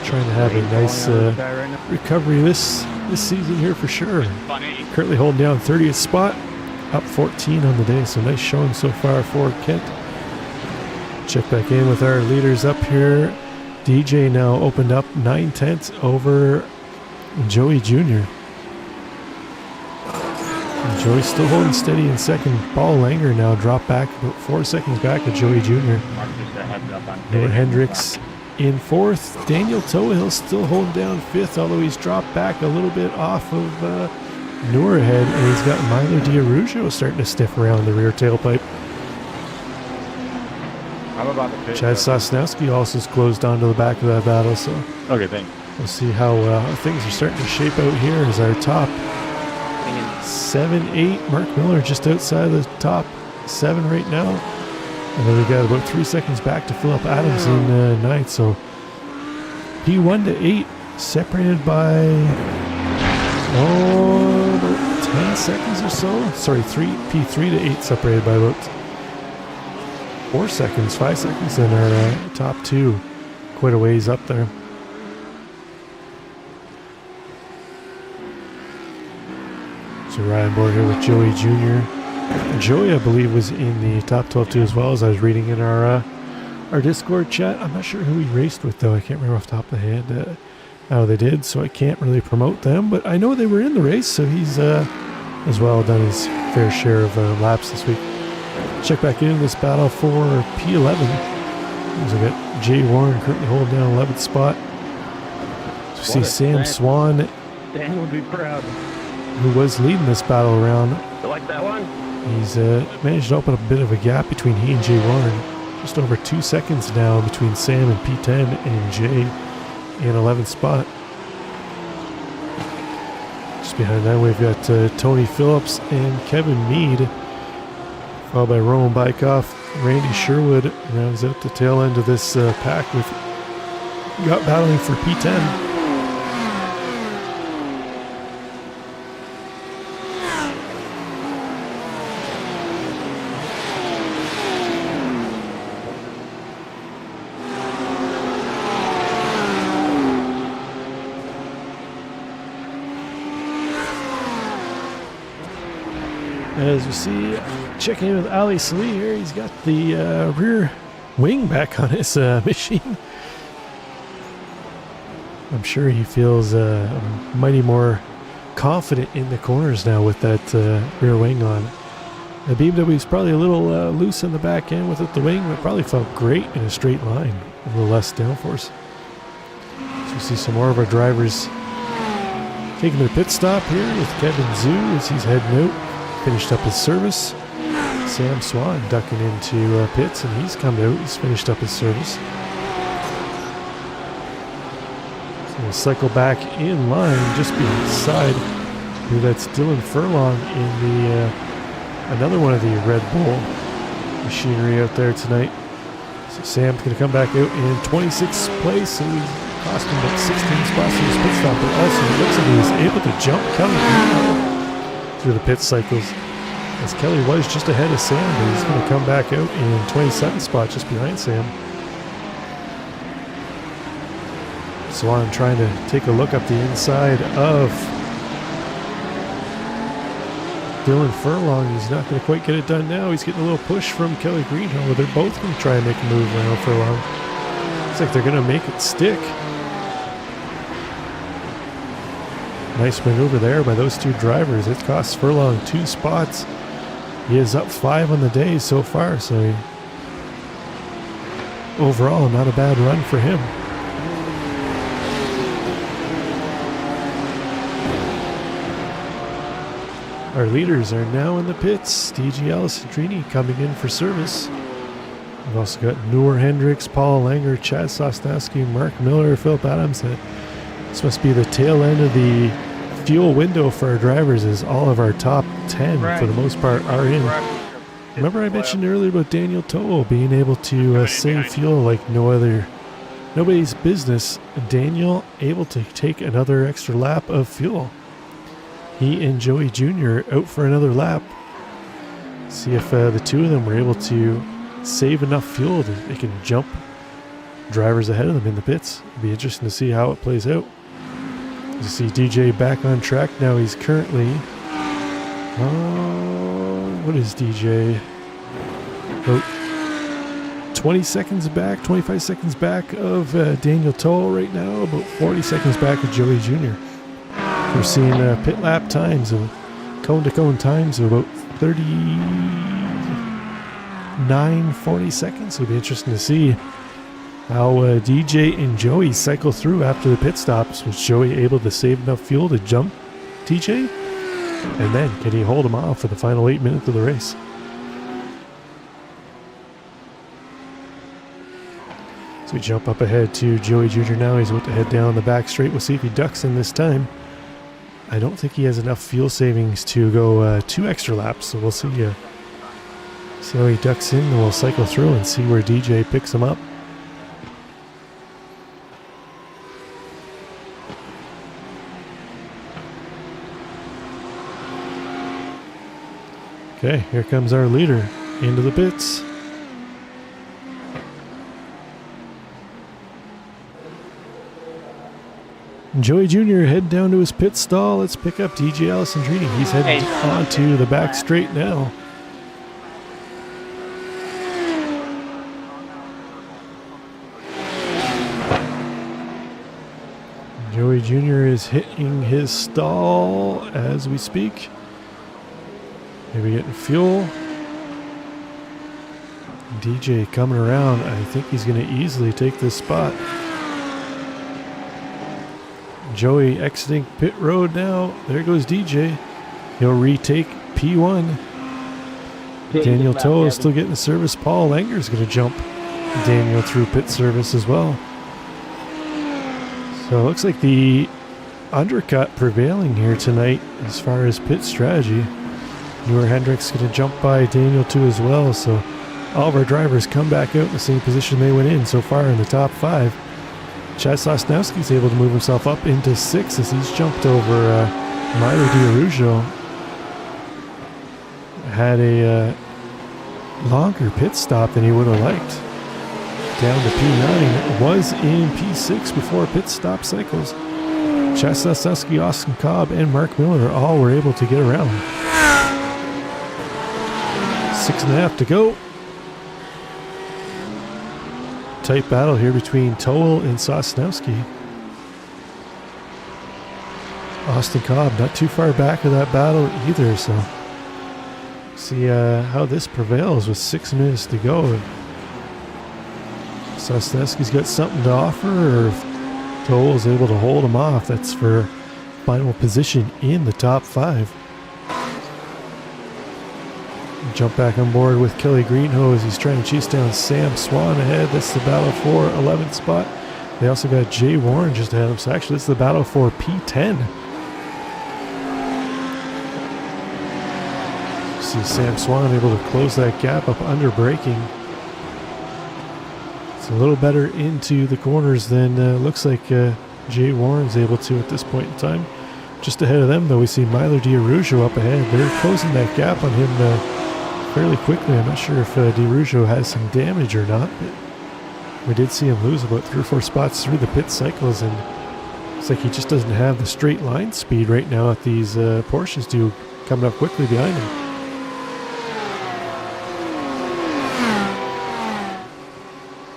trying to have a nice recovery this season here for sure. Currently holding down 30th spot. Up 14 on the day, so nice showing so far for Kent. Check back in with our leaders up here. DJ now opened up 9/10 over Joey Jr. And Joey's still holding steady in second. Paul Langer now dropped back about 4 seconds back to Joey Jr. Noah Hendricks in fourth. Daniel Tohill still holding down fifth, although he's dropped back a little bit off of Noor ahead, and he's got Milo Diarugio starting to sniff around the rear tailpipe. I'm about to pitch. Chad Sosnowski also is closed onto the back of that battle, so Okay, thanks. we'll see how things are starting to shape out here as our top 7-8. Mark Miller just outside of the top 7 right now. And then we got about 3 seconds back to Philip Adams in 9th, so P1 to 8 separated by about 10 seconds or so. Sorry, P3 to 8 separated by about 4 seconds, 5 seconds in our top 2. Quite a ways up there. So riding board here with Joey Jr. Joey, I believe, was in the top 12 too as well, as I was reading in our Discord chat. I'm not sure who he raced with though. I can't remember off the top of the head. How they did, so I can't really promote them, but I know they were in the race, so he's as well done his fair share of laps this week. Check back into this battle for P11. As we got Jay Warren currently holding down 11th spot. So we see Sam Swan, Dan would be proud. who was leading this battle around. You like that one? He's managed to open up a bit of a gap between he and Jay Warren. Just over 2 seconds now between Sam and P10 and Jay in 11th spot. Just behind that, we've got Tony Phillips and Kevin Mead, followed by Roman Bykoff. Randy Sherwood rounds out the tail end of this pack with got battling for P10. As we see, checking in with Ali Salih here, he's got the rear wing back on his machine. I'm sure he feels mighty more confident in the corners now with that rear wing on. The BMW's probably a little loose in the back end without the wing, but probably felt great in a straight line, a little less downforce. So we see some more of our drivers taking their pit stop here with Kevin Zhu as he's heading out. Finished up his service. Sam Swan ducking into pits, and he's come out. He's finished up his service. So we'll cycle back in line just beside. That's Dylan Furlong in the another one of the Red Bull machinery out there tonight. So Sam's going to come back out in 26th place, so he's cost him about 16 spots in his pit stop. But also, it looks like he was able to jump Kelly through the pit cycles, as Kelly was just ahead of Sam, but he's going to come back out in 27th spot just behind Sam. Swan trying to take a look up the inside of Dylan Furlong. He's not going to quite get it done now. He's getting a little push from Kelly Greenhill. They're both going to try and make a move around Furlong. Looks like they're going to make it stick. Nice maneuver there by those two drivers. It costs Furlong 2 spots. He is up 5 on the day so far, so overall not a bad run for him. Our leaders are now in the pits. DG Alessandrini coming in for service. We've also got Noor Hendricks, Paul Langer, Chad Sosnowski, Mark Miller, Philip Adams. This must be the tail end of the fuel window for our drivers, as all of our top 10 for the most part are in. Remember I mentioned earlier about Daniel To'o being able to save fuel like nobody's business. Daniel able to take another extra lap of fuel. He and Joey Jr. out for another lap. See if the two of them were able to save enough fuel that they can jump drivers ahead of them in the pits. It'll be interesting to see how it plays out. You see DJ back on track now. He's currently, what is DJ? About 20 seconds back, 25 seconds back of Daniel To'o right now, about 40 seconds back of Joey Jr. We're seeing pit lap times of cone-to-cone times of about 39, 40 seconds. It'll be interesting to see how DJ and Joey cycle through after the pit stops. Was Joey able to save enough fuel to jump DJ? And then can he hold him off for the final 8 minutes of the race? So we jump up ahead to Joey Jr. now. He's about to head down the back straight. We'll see if he ducks in this time. I don't think he has enough fuel savings to go 2 extra laps, so we'll see how he ducks in, and we'll cycle through and see where DJ picks him up. Okay, here comes our leader into the pits. Joey Jr. head down to his pit stall. Let's pick up DJ Alessandrini. He's heading onto the back straight now. Joey Jr. is hitting his stall as we speak. Maybe getting fuel. DJ coming around. I think he's going to easily take this spot. Joey exiting pit road now. There goes DJ. He'll retake P1. Daniel To'o is still getting the service. Paul Langer is going to jump Daniel through pit service as well. So it looks like the undercut prevailing here tonight as far as pit strategy. Noor Hendricks going to jump by Daniel too as well. So all of our drivers come back out in the same position they went in so far in the top 5. Chad Sosnowski is able to move himself up into 6 as he's jumped over Milo D'Arujo. Had a longer pit stop than he would have liked. Down to P9, was in P6 before pit stop cycles. Chad Sosnowski, Austin Cobb, and Mark Miller all were able to get around. 6.5 to go. Tight battle here between To'o and Sosnowski. Austin Cobb not too far back of that battle either, so see how this prevails with 6 minutes to go. If Sosnowski's got something to offer, or if To'o is able to hold him off, that's for final position in the top 5. Jump back on board with Kelly Greenhoe as he's trying to chase down Sam Swan ahead. That's the battle for 11th spot. They also got Jay Warren just ahead of him. So actually, it's the battle for P10. See Sam Swan able to close that gap up under braking. It's a little better into the corners than looks like Jay Warren's able to at this point in time. Just ahead of them, though, we see Milo D'Arujo up ahead. They're closing that gap on him fairly quickly. I'm not sure if D'Arujo has some damage or not, but we did see him lose about 3 or 4 spots through the pit cycles, and it's like he just doesn't have the straight line speed right now that these Porsches do, coming up quickly behind him.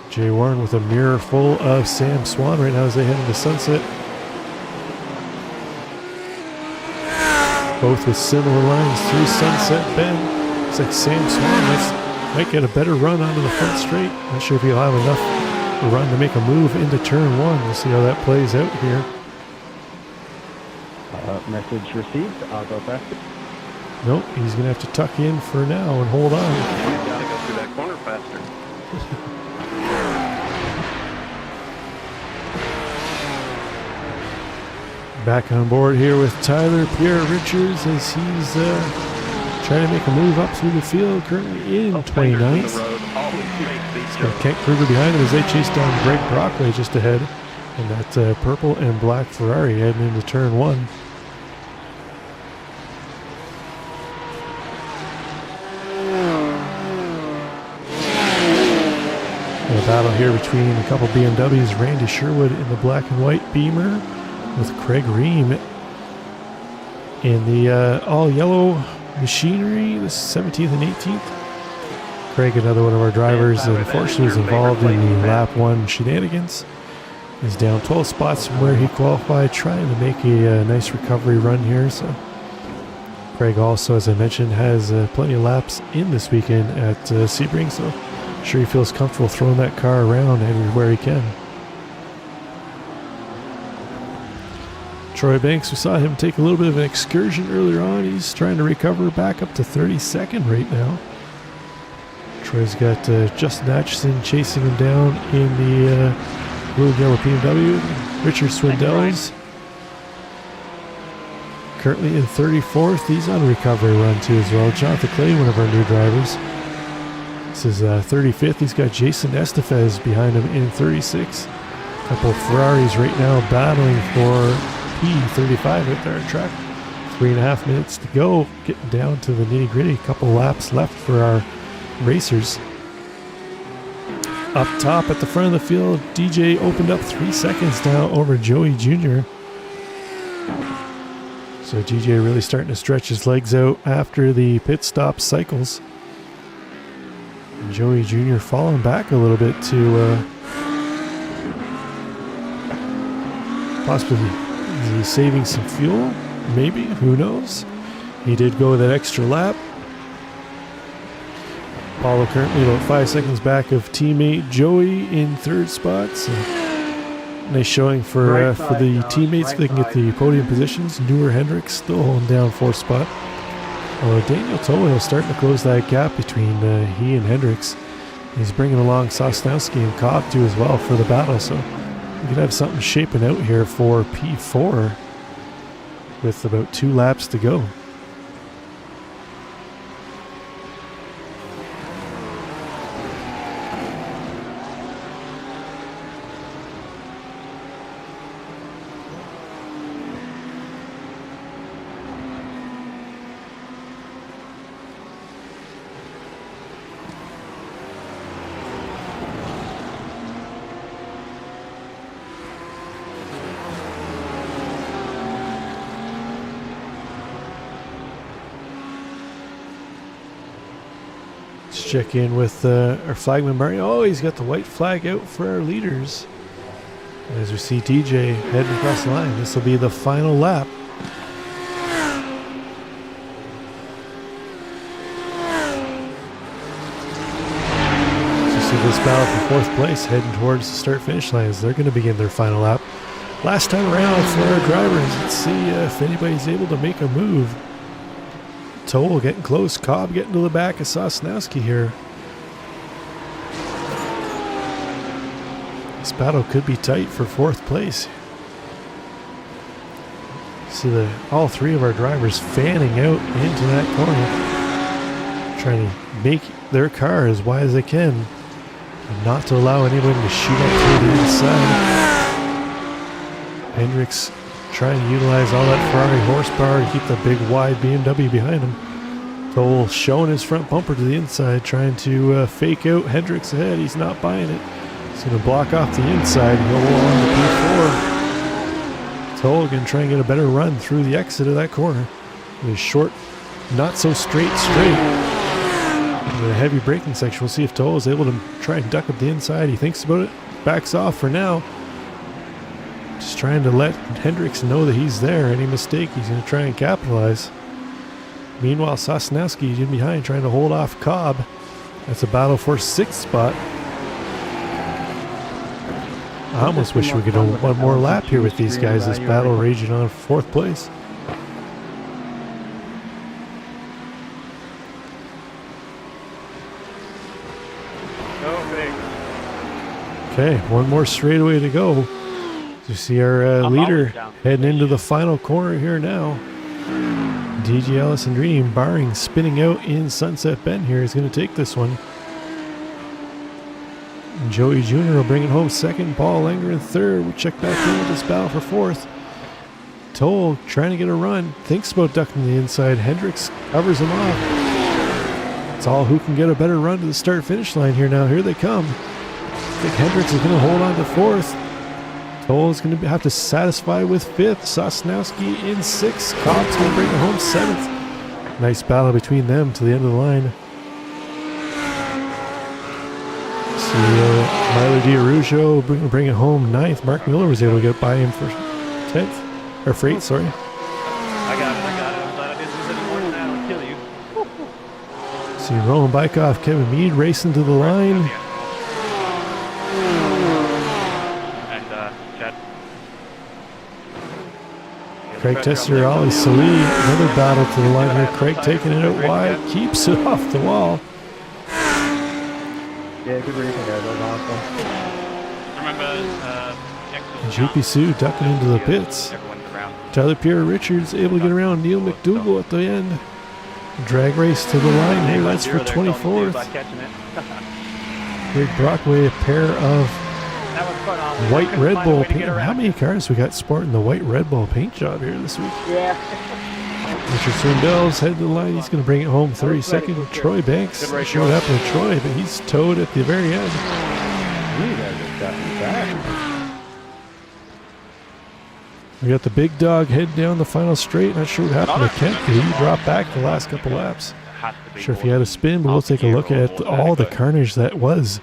Jay Warren with a mirror full of Sam Swan right now as they head into sunset. both with similar lines through Sunset Bend. Looks like Sam Swan might get a better run onto the front straight. Not sure if he'll have enough run to make a move into turn one. We'll see how that plays out here. Message received. I'll go faster. Nope, he's going to have to tuck in for now and hold on. You gotta go through that corner faster. Back on board here with Tyler Pierre Richards as he's trying to make a move up through the field, currently in 29th. Got Kent Kruger behind him as they chase down Greg Brockway just ahead. And that purple and black Ferrari heading into turn one. A battle here between a couple BMWs, Randy Sherwood in the black and white Beamer with Craig Ream in the all yellow machinery, the 17th and 18th. Craig, another one of our drivers, unfortunately was involved in the lap one shenanigans. He's down 12 spots from where he qualified, trying to make a nice recovery run here. So Craig also, as I mentioned, has plenty of laps in this weekend at Sebring, so I'm sure he feels comfortable throwing that car around everywhere he can. Troy Banks, we saw him take a little bit of an excursion earlier on. He's trying to recover back up to 32nd right now. Troy's got Justin Atchison chasing him down in the blue and yellow BMW. Richard Swindell's currently in 34th. He's on a recovery run too as well. Jonathan Clay, one of our new drivers. This is 35th. He's got Jason Estefez behind him in 36. A couple of Ferraris right now battling for P35 at their track. 3.5 minutes to go. Getting down to the nitty gritty. A couple laps left for our racers. Up top at the front of the field, DJ opened up 3 seconds now over Joey Jr. So DJ really starting to stretch his legs out after the pit stop cycles. And Joey Jr. falling back a little bit to possibly he's saving some fuel, maybe, who knows. He did go with that extra lap. Paulo currently about 5 seconds back of teammate Joey in third spot. So nice showing for the teammates if they can get the podium positions. Newer Hendricks still holding down fourth spot. Daniel Towill starting to close that gap between he and Hendricks. He's bringing along Sosnowski and Cobb too as well for the battle. So we could have something shaping out here for P4 with about 2 laps to go. Check in with our flagman Barney. Oh, he's got the white flag out for our leaders. As we see DJ heading across the line, this will be the final lap. So you see this battle for fourth place heading towards the start-finish lines. They're going to begin their final lap. Last time around for our drivers. Let's see if anybody's able to make a move. Toll getting close. Cobb getting to the back of Sosnowski here. This battle could be tight for fourth place. See all three of our drivers fanning out into that corner, trying to make their car as wide as they can and not to allow anyone to shoot up through the inside. Hendricks trying to utilize all that Ferrari horsepower to keep the big wide BMW behind him. Toll showing his front bumper to the inside, trying to fake out Hendricks ahead. He's not buying it. He's going to block off the inside and go on to P4. Toll going to try and get a better run through the exit of that corner. With a short, not so straight. The heavy braking section. We'll see if Toll is able to try and duck up the inside. He thinks about it, backs off for now. Just trying to let Hendricks know that he's there. Any mistake, he's going to try and capitalize. Meanwhile, Sosnowski in behind trying to hold off Cobb. That's a battle for 6th spot. I almost wish we could do one more lap here with these guys. This battle raging on 4th place. Okay, one more straightaway to go. You see our leader heading into the final corner here now. DJ Allison Dream, barring spinning out in Sunset Bend here, is going to take this one. Joey Jr. will bring it home 2nd. Paul Langer in 3rd. We check back in with this battle for 4th. Toll trying to get a run. Thinks about ducking the inside. Hendricks covers him off. It's all who can get a better run to the start-finish line here now. Here they come. I think Hendricks is going to hold on to 4th. Toll is going to have to satisfy with 5th. Sosnowski in 6th. Cobb's going to bring it home 7th. Nice battle between them to the end of the line. See Milo DiArujo bring it home 9th. Mark Miller was able to get by him for 10th. Or for 8th, sorry. I got it. I'm glad I didn't lose any more than that. I'll kill you. See Roman Bykoff, Kevin Mead racing to the line. Craig Tester, Ollie Salee, another battle to the line here. Craig taking it out wide, keeps it off the wall. Yeah, good racing, guys. That was awesome. Remember, GP Sue ducking into the pits. Tyler Pierre Richards able to get around. Neil McDougall at the end. Drag race to the line here. That's for 24th. Greg Brockway, a pair of white Red Bull paint. How many cars we got sporting the white Red Bull paint job here this week? Yeah. Richard Swindell's headed to the line. He's going to bring it home 32nd. Troy Banks showed up with Troy, but he's towed at the very end. We got the big dog heading down the final straight. Not sure what happened to Kent. He dropped back the last couple laps. Not sure if he had a spin, but we'll take a look at all the carnage that was.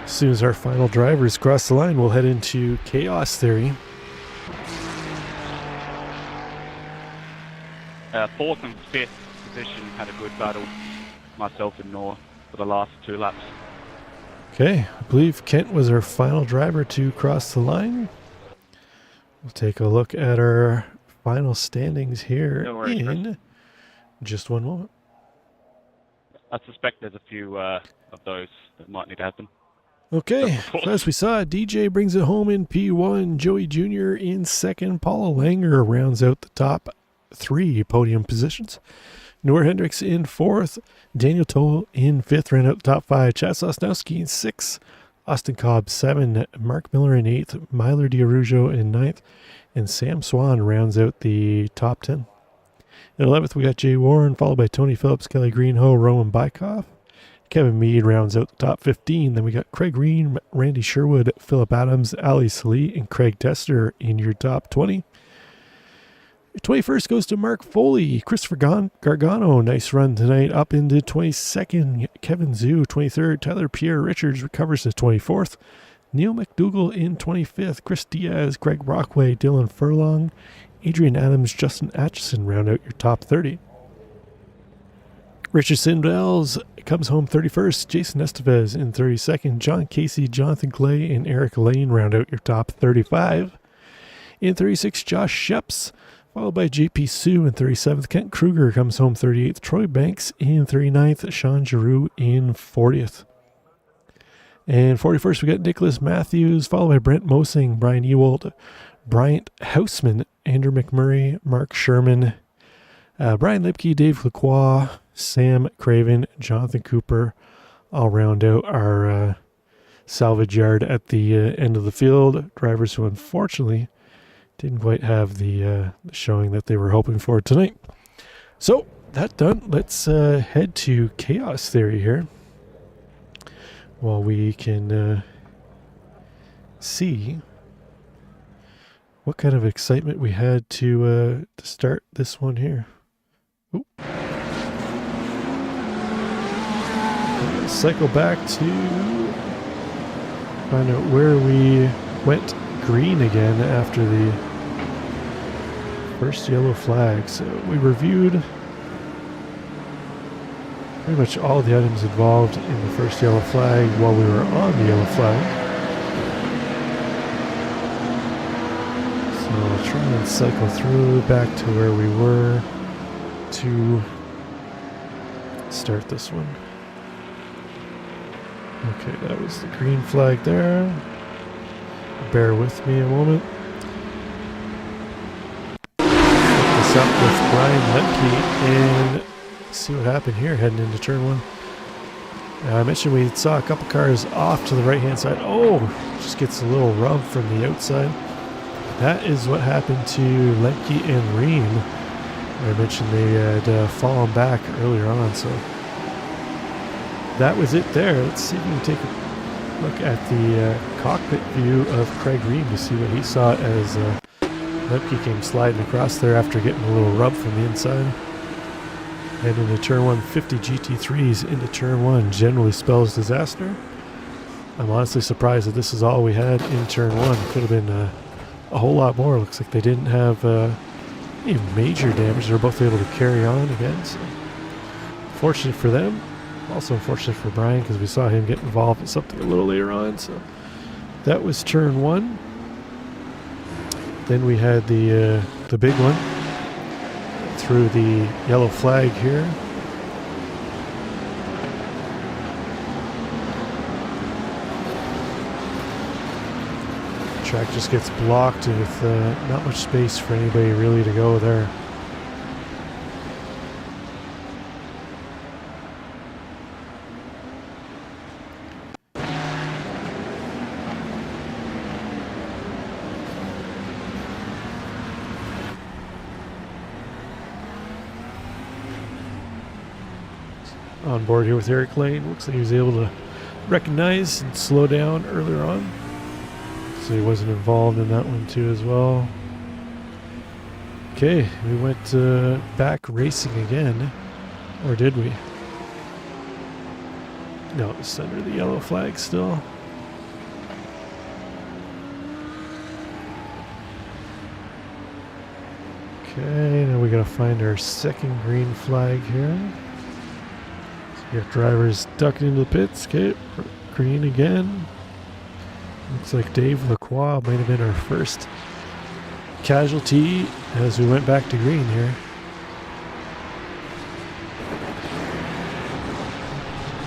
As soon as our final drivers cross the line, we'll head into Chaos Theory. 4th and 5th position had a good battle, myself and Noah, for the last 2 laps. Okay, I believe Kent was our final driver to cross the line. We'll take a look at our final standings here in just one moment. I suspect there's a few of those that might need to happen. Okay, so as we saw, DJ brings it home in P1, Joey Jr. in 2nd, Paul Langer rounds out the top 3 podium positions. Noor Hendricks in 4th, Daniel Toll in 5th, ran out the top 5, Chad Sosnowski in 6th, Austin Cobb 7, Mark Miller in 8th, Myler DiArujo in 9th, and Sam Swan rounds out the top 10. In 11th, we got Jay Warren, followed by Tony Phillips, Kelly Greenhoe, Roman Bykoff. Kevin Mead rounds out the top 15. Then we got Craig Green, Randy Sherwood, Philip Adams, Ali Salee, and Craig Tester in your top 20. 21st goes to Mark Foley. Christopher Gargano, nice run tonight, up into 22nd. Kevin Zhu, 23rd. Tyler Pierre Richards recovers to 24th. Neil McDougall in 25th. Chris Diaz, Greg Brockway, Dylan Furlong, Adrian Adams, Justin Atchison round out your top 30. Richard Sindels comes home 31st. Jason Estevez in 32nd. John Casey, Jonathan Clay, and Eric Lane round out your top 35. In 36, Josh Sheps, followed by JP Sue in 37th. Kent Kruger comes home 38th. Troy Banks in 39th. Sean Giroux in 40th. And 41st, we got Nicholas Matthews, followed by Brent Mosing, Brian Ewald, Bryant Houseman, Andrew McMurray, Mark Sherman, Brian Lipke, Dave Lacroix, Sam Craven, Jonathan Cooper. I'll round out our salvage yard at the end of the field. Drivers who unfortunately didn't quite have the showing that they were hoping for tonight. So, that done, let's head to Chaos Theory here. While we can see what kind of excitement we had to start this one here. Oop. Cycle back to find out where we went green again after the First yellow flag. So we reviewed pretty much all the items involved in the first yellow flag while we were on the yellow flag. So I'll try and cycle through back to where we were to start this one. Okay, that was the green flag there. Bear with me a moment. Pick this up with Brian Lemke and see what happened here heading into turn one. I mentioned we saw a couple cars off to the right hand side. Oh, just gets a little rub from the outside. That is what happened to Lemke and Ream. I mentioned they had fallen back earlier on, so that was it there. Let's see if we can take a look at the cockpit view of Craig Ream to see what he saw as Lemke came sliding across there after getting a little rub from the inside. And into turn one, 50 GT3s into turn one generally spells disaster. I'm honestly surprised that this is all we had in turn one. Could have been a whole lot more. Looks like they didn't have any major damage. They were both able to carry on again. So fortunate for them. Also unfortunate for Brian because we saw him get involved in something a little later on. So that was turn one. Then we had the big one through the yellow flag here. Track just gets blocked with not much space for anybody really to go there. On board here with Eric Lane. Looks like he was able to recognize and slow down earlier on. So he wasn't involved in that one too as well. Okay, we went back racing again. Or did we? No, it's under the yellow flag still. Okay, now we gotta find our second green flag here. We got drivers ducking into the pits. Okay, green again. Looks like Dave Lacroix might have been our first casualty as we went back to green here.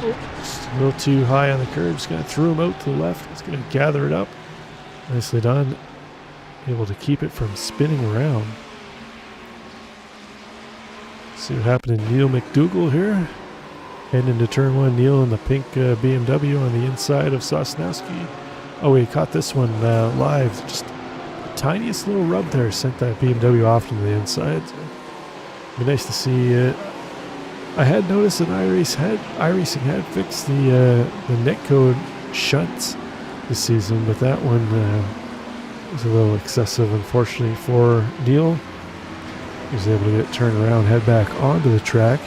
Oh, just a little too high on the curb. Just going to throw him out to the left. It's going to gather it up. Nicely done. Able to keep it from spinning around. See what happened to Neil McDougall here. Heading into turn one, Neil in the pink BMW on the inside of Sosnowski. Oh, we caught this one live. Just the tiniest little rub there sent that BMW off to the inside. So it'd be nice to see it. I had noticed that iRacing had fixed the netcode shunts this season, but that one was a little excessive, unfortunately, for Neil. He was able to get turned around, head back onto the track.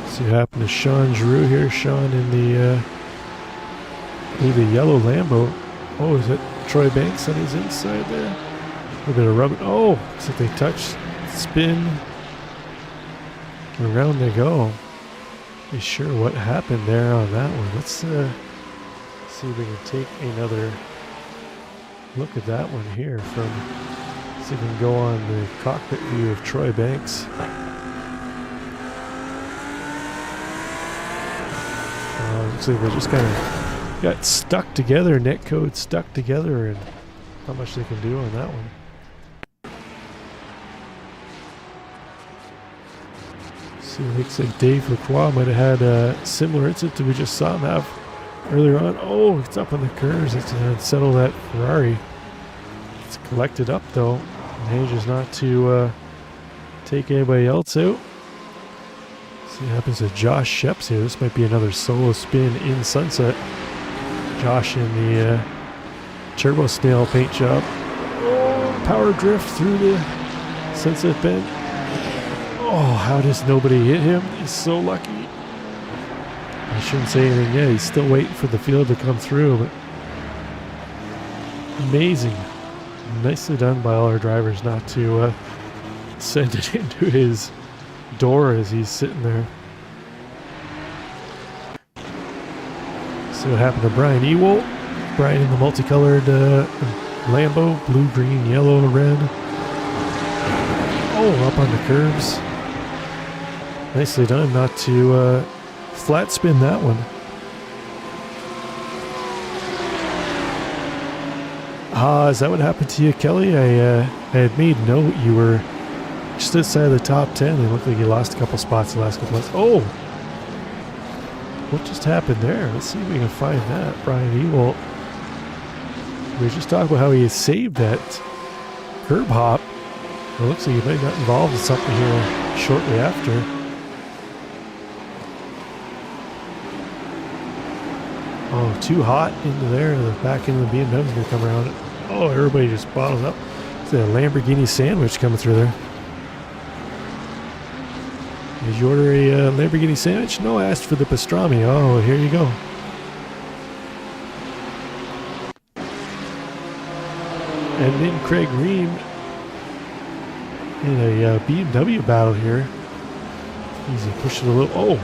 See what happened to Sean Giroux here. Sean in the yellow Lambo. Oh, is it Troy Banks on his inside there? A little bit of rubbing. Oh, looks like they touch, spin, around they go. Not sure what happened there on that one. Let's see if we can take another look at that one here from. See if we can go on the cockpit view of Troy Banks. Looks like they just kind of got stuck together, netcode stuck together, and not much they can do on that one. See, it looks like Dave Lacroix might have had a similar incident that we just saw him have earlier on. Oh, it's up on the curves. It's going to settle that Ferrari. It's collected up though. Manages not to take anybody else out. See what happens to Josh Sheps here. This might be another solo spin in Sunset. Josh in the Turbo Snail paint job. Oh, power drift through the Sunset Bend. Oh, how does nobody hit him? He's so lucky. I shouldn't say anything yet. He's still waiting for the field to come through. But amazing Nicely done by all our drivers not to send it into his door as he's sitting there. See what happened to Brian Ewell. Brian in the multicolored Lambo, blue, green, yellow, red. Oh, up on the curbs. Nicely done not to flat spin that one. Is that what happened to you, Kelly? I had made note you were just outside the top 10. It looked like you lost a couple spots the last couple months. Oh! What just happened there? Let's see if we can find that. Brian Ewell. We were just talking about how he saved that curb hop. It looks like he might have got involved in something here shortly after. Oh, too hot into there. The back end of the BMW is going to come around. Oh, everybody just bottles up. It's a Lamborghini sandwich coming through there. Did you order a Lamborghini sandwich? No, I asked for the pastrami. Oh, here you go. And then Craig Green in a BMW battle here. Easy, push it a little. Oh!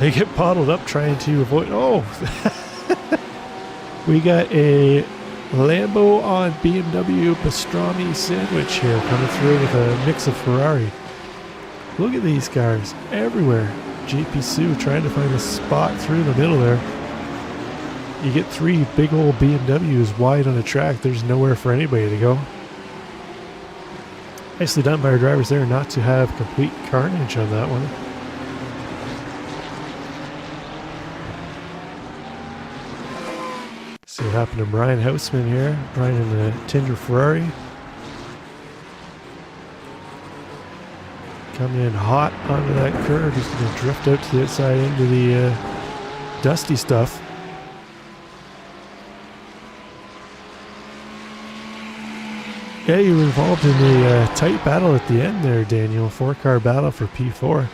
They get bottled up trying to avoid. Oh! We got a Lambo on BMW pastrami sandwich here coming through with a mix of Ferrari. Look at these cars everywhere. JP Sue trying to find a spot through the middle there. You get three big old BMWs wide on the track. There's nowhere for anybody to go. Nicely done by our drivers there not to have complete carnage on that one. See what happened to Brian Houseman here. Brian in the Tinder Ferrari. Coming in hot onto that curve. He's going to drift out to the outside into the dusty stuff. Yeah, you were involved in a tight battle at the end there, Daniel. 4-car battle for P4.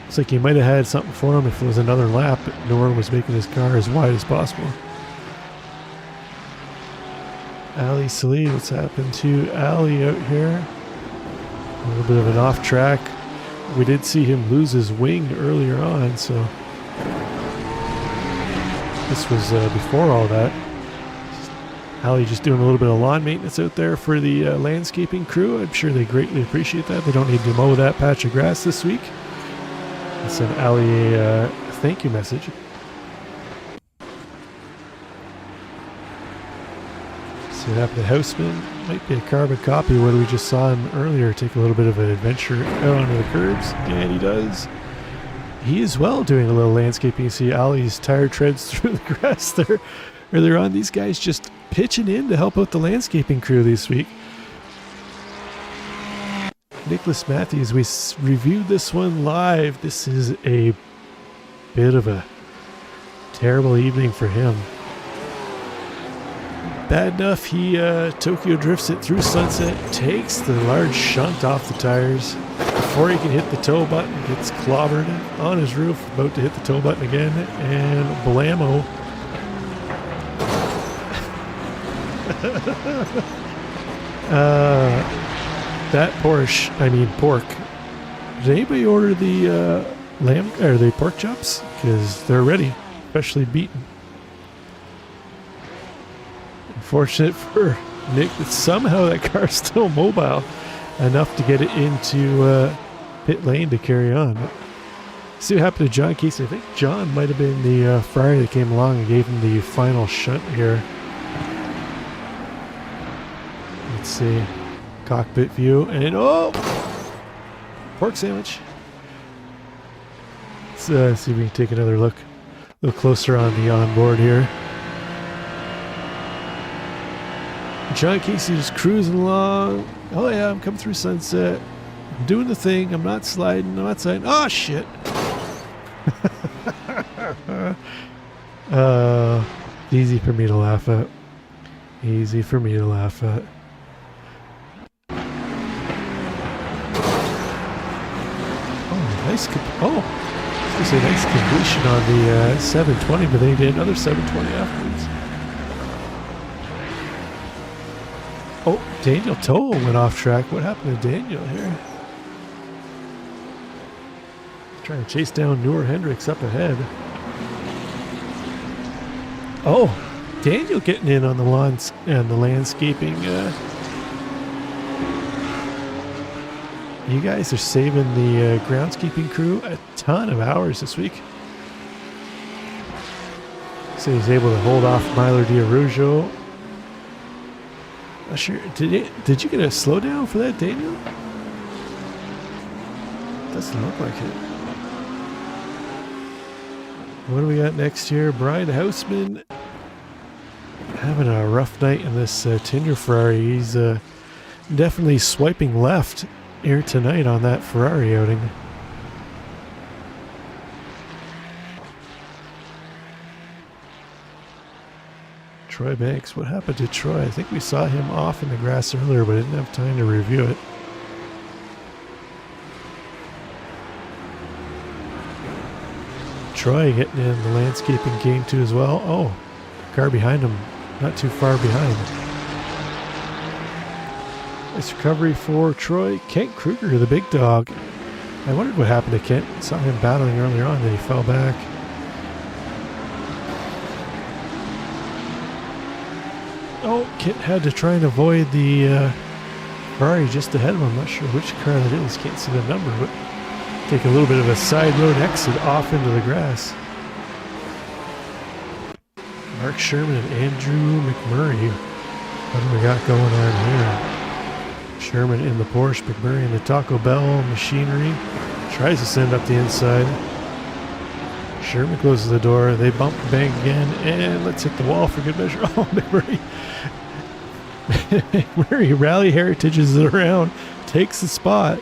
Looks like you might have had something for him if it was another lap, but Nor was making his car as wide as possible. Ali Salih, what's happened to Ali out here? A little bit of an off track. We did see him lose his wing earlier on, so this was before all that. Ali just doing a little bit of lawn maintenance out there for the landscaping crew. I'm sure they greatly appreciate that. They don't need to mow that patch of grass this week. I sent Ali a thank you message. See what happened to Houseman. Might be a carbon copy of what we just saw him earlier take a little bit of an adventure out onto the curbs. And he does. He as well doing a little landscaping. You see Ali's tire treads through the grass there earlier on. These guys just pitching in to help out the landscaping crew this week. Nicholas Matthews, we reviewed this one live. This is a bit of a terrible evening for him. Bad enough he Tokyo drifts it through Sunset, takes the large shunt off the tires before he can hit the tow button, gets clobbered on his roof, about to hit the tow button again, and blammo. That Porsche, I mean pork. Did anybody order the lamb or the pork chops? Because they're ready, freshly beaten. Unfortunate for Nick that somehow that car's still mobile enough to get it into pit lane to carry on. But see what happened to John Casey. I think John might have been the Ferrari that came along and gave him the final shunt here. Let's see. Cockpit view, and oh! Pork sandwich. Let's see if we can take another look. A little closer on the onboard here. John Casey just cruising along. Oh yeah, I'm coming through Sunset. I'm doing the thing. I'm not sliding. I'm not sliding. Oh shit! Easy for me to laugh at. Easy for me to laugh at. Nice, I was going to say nice completion on the 720, but they did another 720 afterwards. Oh, Daniel Toll went off track. What happened to Daniel here? Trying to chase down Noor Hendricks up ahead. Oh, Daniel getting in on the lawns and the landscaping. You guys are saving the groundskeeping crew a ton of hours this week. So he's able to hold off Milo D'Arujo. Not sure. Did you get a slowdown for that, Daniel? Doesn't look like it. What do we got next here? Brian Houseman having a rough night in this Tinder Ferrari. He's definitely swiping left here tonight on that Ferrari outing. Troy Banks. What happened to Troy? I think we saw him off in the grass earlier, but didn't have time to review it. Troy getting in the landscaping game too as well. Oh, car behind him, not too far behind. Nice recovery for Troy. Kent Kruger, the big dog. I wondered what happened to Kent. Saw him battling earlier on, then he fell back. Oh, Kent had to try and avoid the Ferrari just ahead of him. I'm not sure which car that is. Can't see the number, but take a little bit of a side road exit off into the grass. Mark Sherman and Andrew McMurray. What do we got going on here? Sherman in the Porsche, McMurray in the Taco Bell machinery. Tries to send up the inside. Sherman closes the door. They bump the bank again, and let's hit the wall for good measure. Oh, McMurray. McMurray rally heritages it around, takes the spot.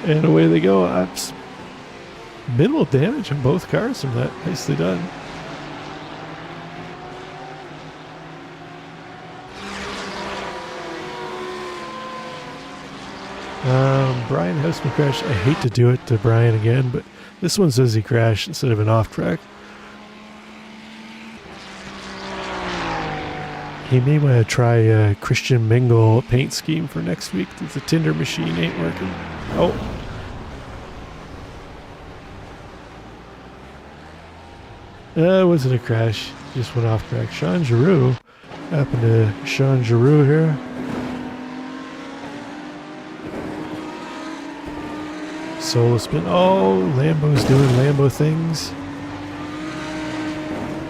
And away they go. Minimal damage on both cars from that. Nicely done. Brian Houseman crashed. I hate to do it to Brian again, but this one says he crashed instead of an off track. He may want to try a Christian Mingle paint scheme for next week if the Tinder machine ain't working. Oh. It wasn't a crash. Just went off track. Sean Giroux. Happened to Sean Giroux here. Solo spin. Oh, Lambo's doing Lambo things.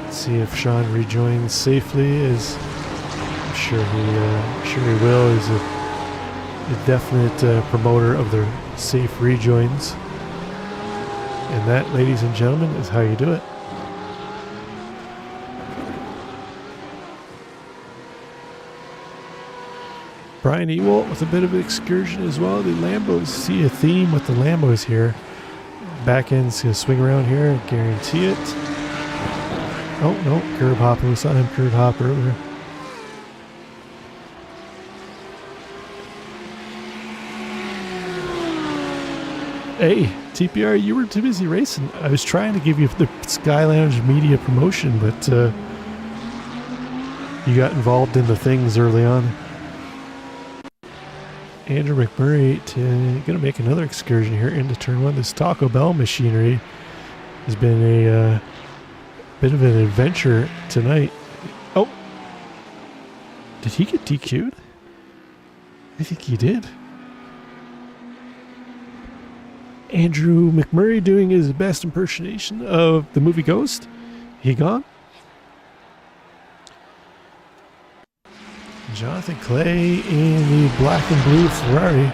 Let's see if Sean rejoins safely. I'm sure he will. He's a definite promoter of the safe rejoins. And that, ladies and gentlemen, is how you do it. Brian Ewald with a bit of an excursion as well. The Lambos, see a theme with the Lambos here. Back end's going to swing around here, guarantee it. Oh, no, curb hopping. We saw him curb hop earlier. Hey, TPR, you were too busy racing. I was trying to give you the Sky Lounge media promotion, but you got involved in the things early on. Andrew McMurray going to make another excursion here into turn one. This Taco Bell machinery has been a bit of an adventure tonight. Oh, did he get DQ'd? I think he did. Andrew McMurray doing his best impersonation of the movie Ghost. He gone? Jonathan Clay in the black and blue Ferrari.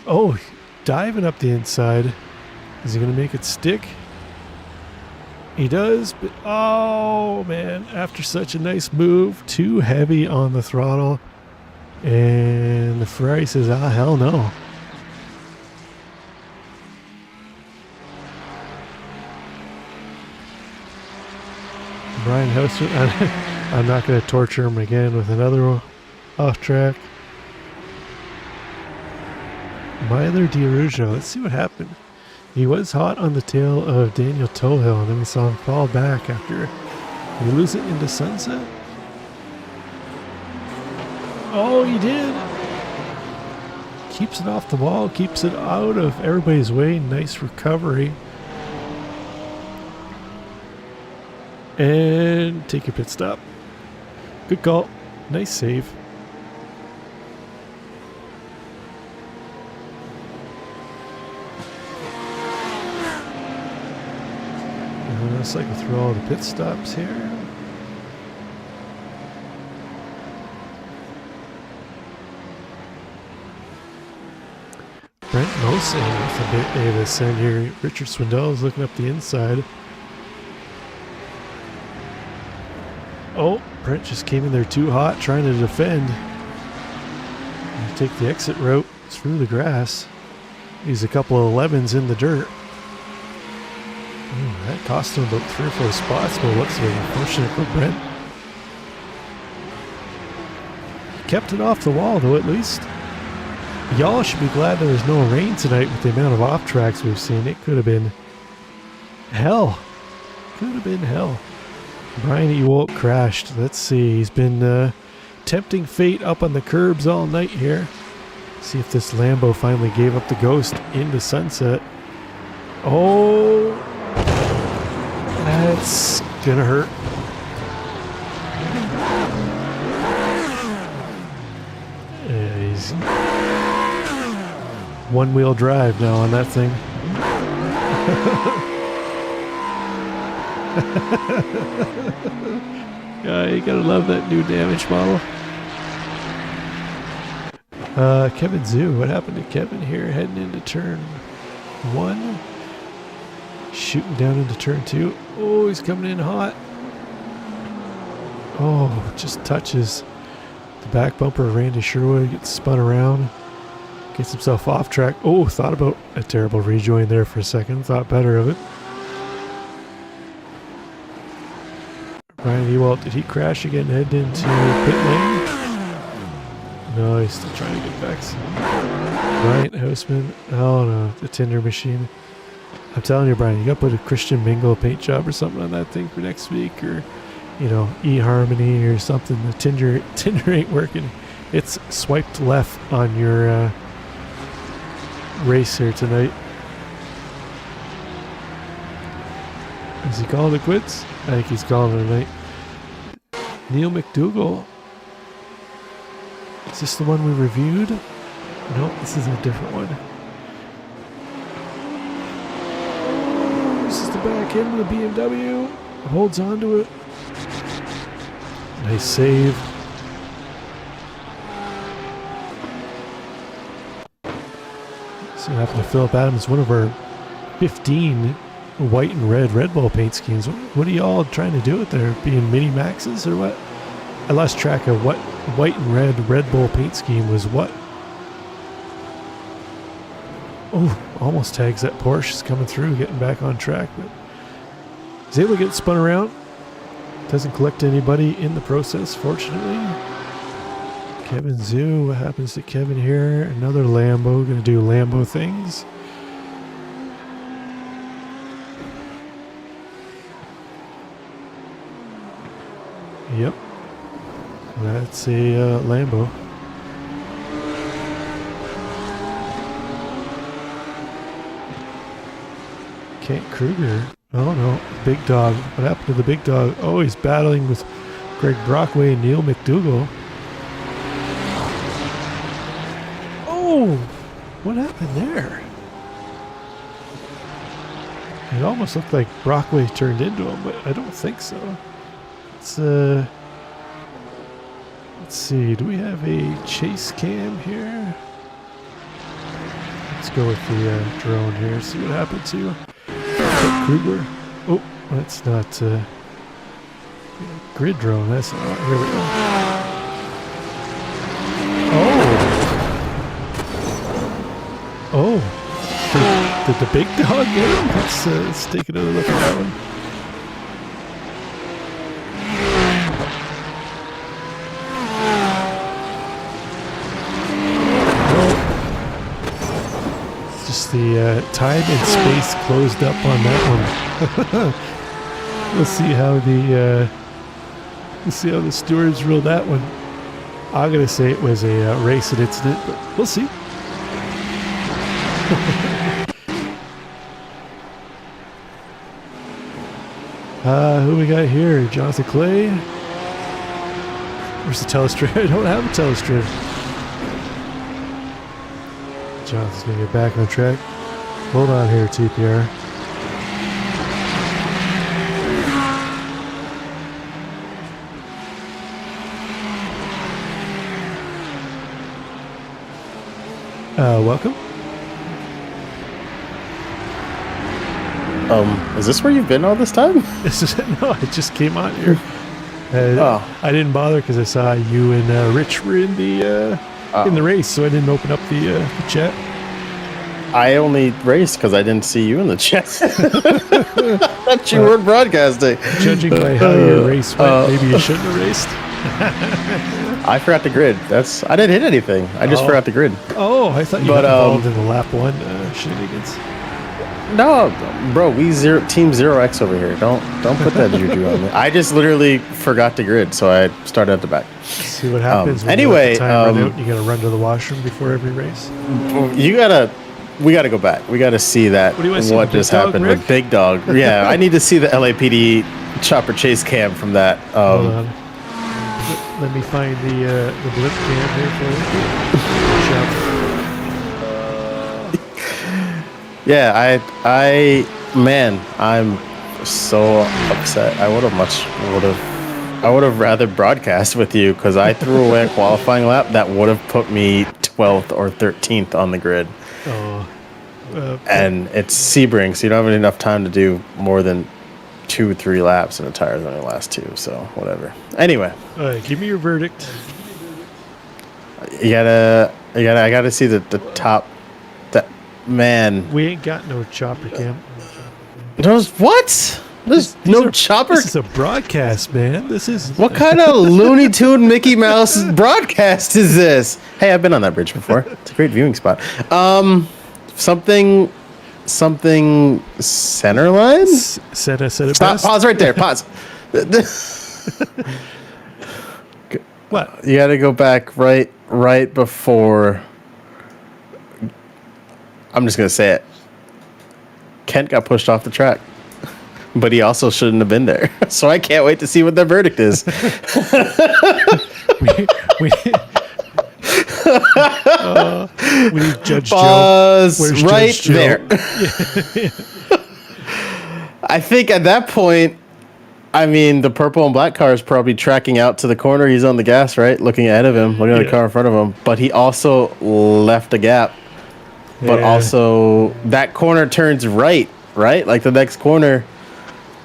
Oh, diving up the inside. Is he going to make it stick? He does, but oh man, after such a nice move, too heavy on the throttle. And the Ferrari says, ah, hell no. Brian Houseman, I'm not going to torture him again with another off track. Milo D'Arujo, let's see what happened. He was hot on the tail of Daniel Tohill, and then we saw him fall back after. Did he lose it into sunset? Oh, he did. Keeps it off the wall, keeps it out of everybody's way. Nice recovery. And take your pit stop. Good call. Nice save. Cycle through all the pit stops here. Brent Mosen with a bit of a send here. Richard Swindell is looking up the inside. Oh, Brent just came in there too hot trying to defend. And take the exit route through the grass. He's a couple of 11s in the dirt. Ooh, that cost him about 3 or 4 spots, but looks very unfortunate for Brent. Kept it off the wall though, at least. Y'all should be glad there was no rain tonight with the amount of off tracks we've seen. It could have been hell. Could have been hell. Brian Ewalt crashed. Let's see. He's been tempting fate up on the curbs all night here. See if this Lambo finally gave up the ghost into sunset. Oh, that's gonna hurt. Yeah, he's one-wheel drive now on that thing. Yeah, you gotta love that new damage model. Kevin Zoo, what happened to Kevin here? Heading into turn 1. Shooting down into turn 2. Oh, he's coming in hot. Oh, just touches the back bumper of Randy Sherwood. Gets spun around. Gets himself off track. Oh, thought about a terrible rejoin there for a second. Thought better of it. Brian Ewalt, did he crash again heading into pit lane? No, he's still trying to get back. Bryant Houseman. Oh no, the Tinder machine. I'm telling you, Brian, you gotta put a Christian Mingle paint job or something on that thing for next week, or eHarmony or something. The Tinder ain't working. It's swiped left on your race here tonight. Is he calling it quits? I think he's calling it tonight. Neil McDougall. Is this the one we reviewed? Nope, this is a different one. This is the back end of the BMW. Holds on to it. Nice save. See what happened to Philip Adams, one of our 15 white and red Bull paint schemes. What are y'all trying to do with there? Being mini maxes or what? I lost track of what white and Red Bull paint scheme was what. Oh, almost tags that Porsche. Is coming through, getting back on track, but he's able to get spun around. Doesn't collect anybody in the process, fortunately. Kevin Zoo, what happens to Kevin here? Another Lambo, gonna do Lambo things. Yep. That's a Lambo. Kent Kruger. Oh no, Big Dog. What happened to the Big Dog? Oh, he's battling with Greg Brockway and Neil McDougall. Oh, what happened there? It almost looked like Brockway turned into him, but I don't think so. Let's see, do we have a chase cam here? Let's go with the drone here, see what happened to Kruger. Oh, that's not grid drone, that's not, here we go. Oh, did the Big Dog get him? Let's take another look at that one. The time and space closed up on that one. We'll see how the stewards rule that one. I'm going to say it was a racing incident, but we'll see. Who we got here? Jonathan Clay. Where's the telestrip? I don't have a telestrip. Jonathan's going to get back on track. Hold on here, TPR. Welcome. Is this where you've been all this time? This is no, I just came on here. I didn't bother because I saw you and Rich were in the race, so I didn't open up the chat. I only raced because I didn't see you in the chat. Thought you weren't broadcasting. Judging by how your race went, maybe you shouldn't have raced. I forgot the grid. I didn't hit anything. I just forgot the grid. Oh, I thought you got involved in the lap 1 shenanigans. No, bro, we team 0x over here. Don't put that juju on me. I just literally forgot the grid, so I started at the back. See what happens. When anyway, you gotta run to the washroom before every race. We gotta go back. We gotta see that. What just happened with Big Dog? Yeah, I need to see the LAPD chopper chase cam from that. Hold on. Let me find the blip cam here for you. Yeah, I'm so upset. I would have rather broadcast with you because I threw away a qualifying lap that would have put me 12th or 13th on the grid. And it's Sebring, so you don't have enough time to do more than 2 or 3 laps, and the tires only last 2, so whatever. Anyway, all right, give me your verdict. I gotta see the top. Man, we ain't got no chopper cam. There's what? There's no chopper. This is a broadcast, man. This is what kind of Looney Tune Mickey Mouse broadcast is this? Hey, I've been on that bridge before. It's a great viewing spot. Something center line. Stop. Pause right there. Pause. What? You got to go back right before. I'm just gonna say it. Kent got pushed off the track, but he also shouldn't have been there. So I can't wait to see what the verdict is. We need Judge Pause Joe. Where's right Judge Joe? there. I think at that point, I mean, the purple and black car is probably tracking out to the corner. He's on the gas, right? Looking ahead of him, looking at the car in front of him. But he also left a gap. But also, that corner turns right? Like the next corner.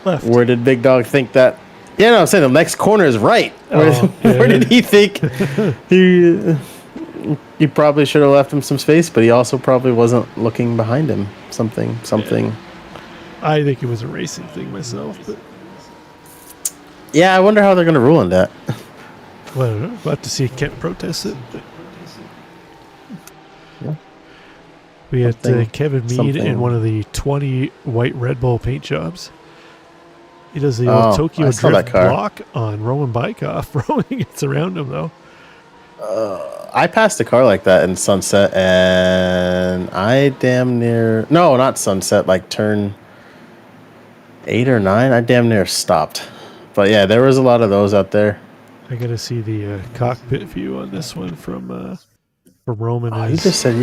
Left. Where did Big Dog think that? Yeah, no, I'm saying the next corner is right. Where did he think? He probably should have left him some space, but he also probably wasn't looking behind him. Something. Yeah. I think it was a racing thing myself, but yeah, I wonder how they're going to rule on that. Well, I don't know. We'll have to see Kent protest it. Yeah. We had Kevin Mead in one of the 20 white Red Bull paint jobs. He does the old Tokyo Drift block on Roman Bikoff. Roman gets around him, though. I passed a car like that in Sunset, and I damn near... No, not Sunset, like turn 8 or 9. I damn near stopped. But yeah, there was a lot of those out there. I got to see the cockpit view on this one from Roman. Oh, you just said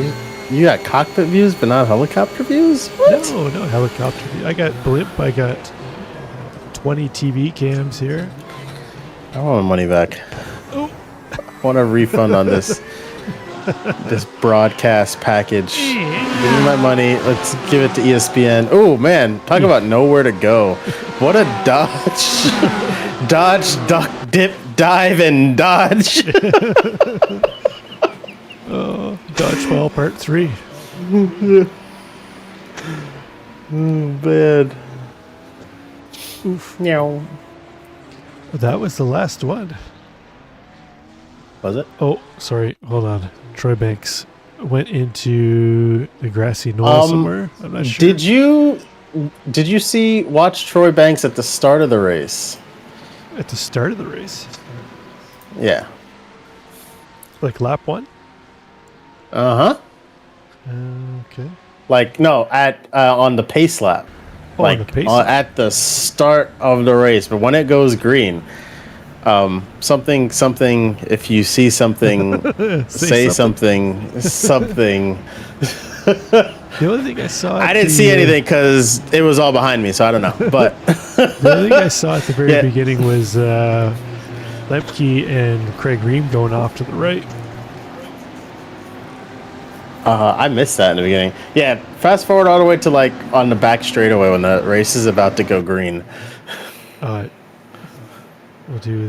you got cockpit views, but not helicopter views? What? No helicopter view. I got blimp. I got 20 TV cams here. I want my money back. Oh. I want a refund on this broadcast package. Give me my money. Let's give it to ESPN. Oh, man. Talk about nowhere to go. What a dodge. Dodge, duck, dip, dive, and dodge. Dodgeball Part 3. Bad. Oof. No. That was the last one. Was it? Oh, sorry. Hold on. Troy Banks went into the grassy knoll somewhere. I'm not sure. Did you watch Troy Banks at the start of the race? At the start of the race? Yeah. Like lap 1? Uh-huh. Okay. Like, no, at on the pace lap. Oh, like on the pace lap. at the start of the race, but when it goes green, something, if you see something, say something. The only thing I saw... I didn't see anything because it was all behind me, so I don't know. But the only thing I saw at the very beginning was Lemke and Craig Ream going off to the right. I missed that in the beginning. Yeah, fast forward all the way to like on the back straightaway when the race is about to go green. All right. We'll do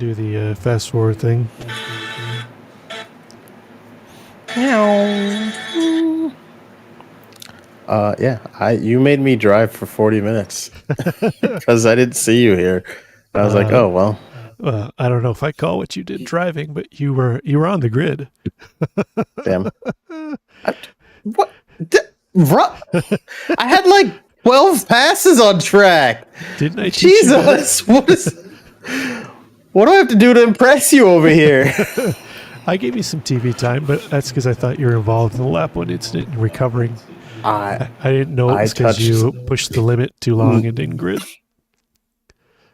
the fast forward thing. Yeah, you made me drive for 40 minutes because I didn't see you here. I was like, oh well. I don't know if I call what you did driving, but you were on the grid. Damn. What? I had like 12 passes on track. Didn't I? Teach you that? Jesus, what do I have to do to impress you over here? I gave you some TV time, but that's because I thought you were involved in the lap 1 incident and recovering. I didn't know it was because you pushed the limit too long and didn't grid.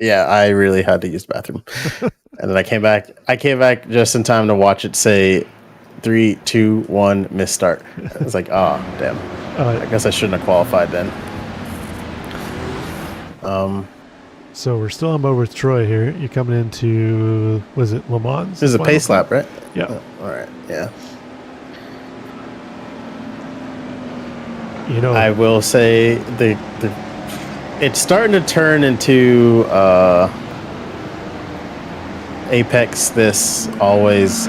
Yeah, I really had to use the bathroom. And then I came back just in time to watch it say 3, 2, 1, misstart. I was like, oh, damn. I guess I shouldn't have qualified then. So we're still on board with Troy here. You're coming into, was it Le Mans? This is a pace lap, right? Yeah. All right, yeah. You know, I will say it's starting to turn into Apex this always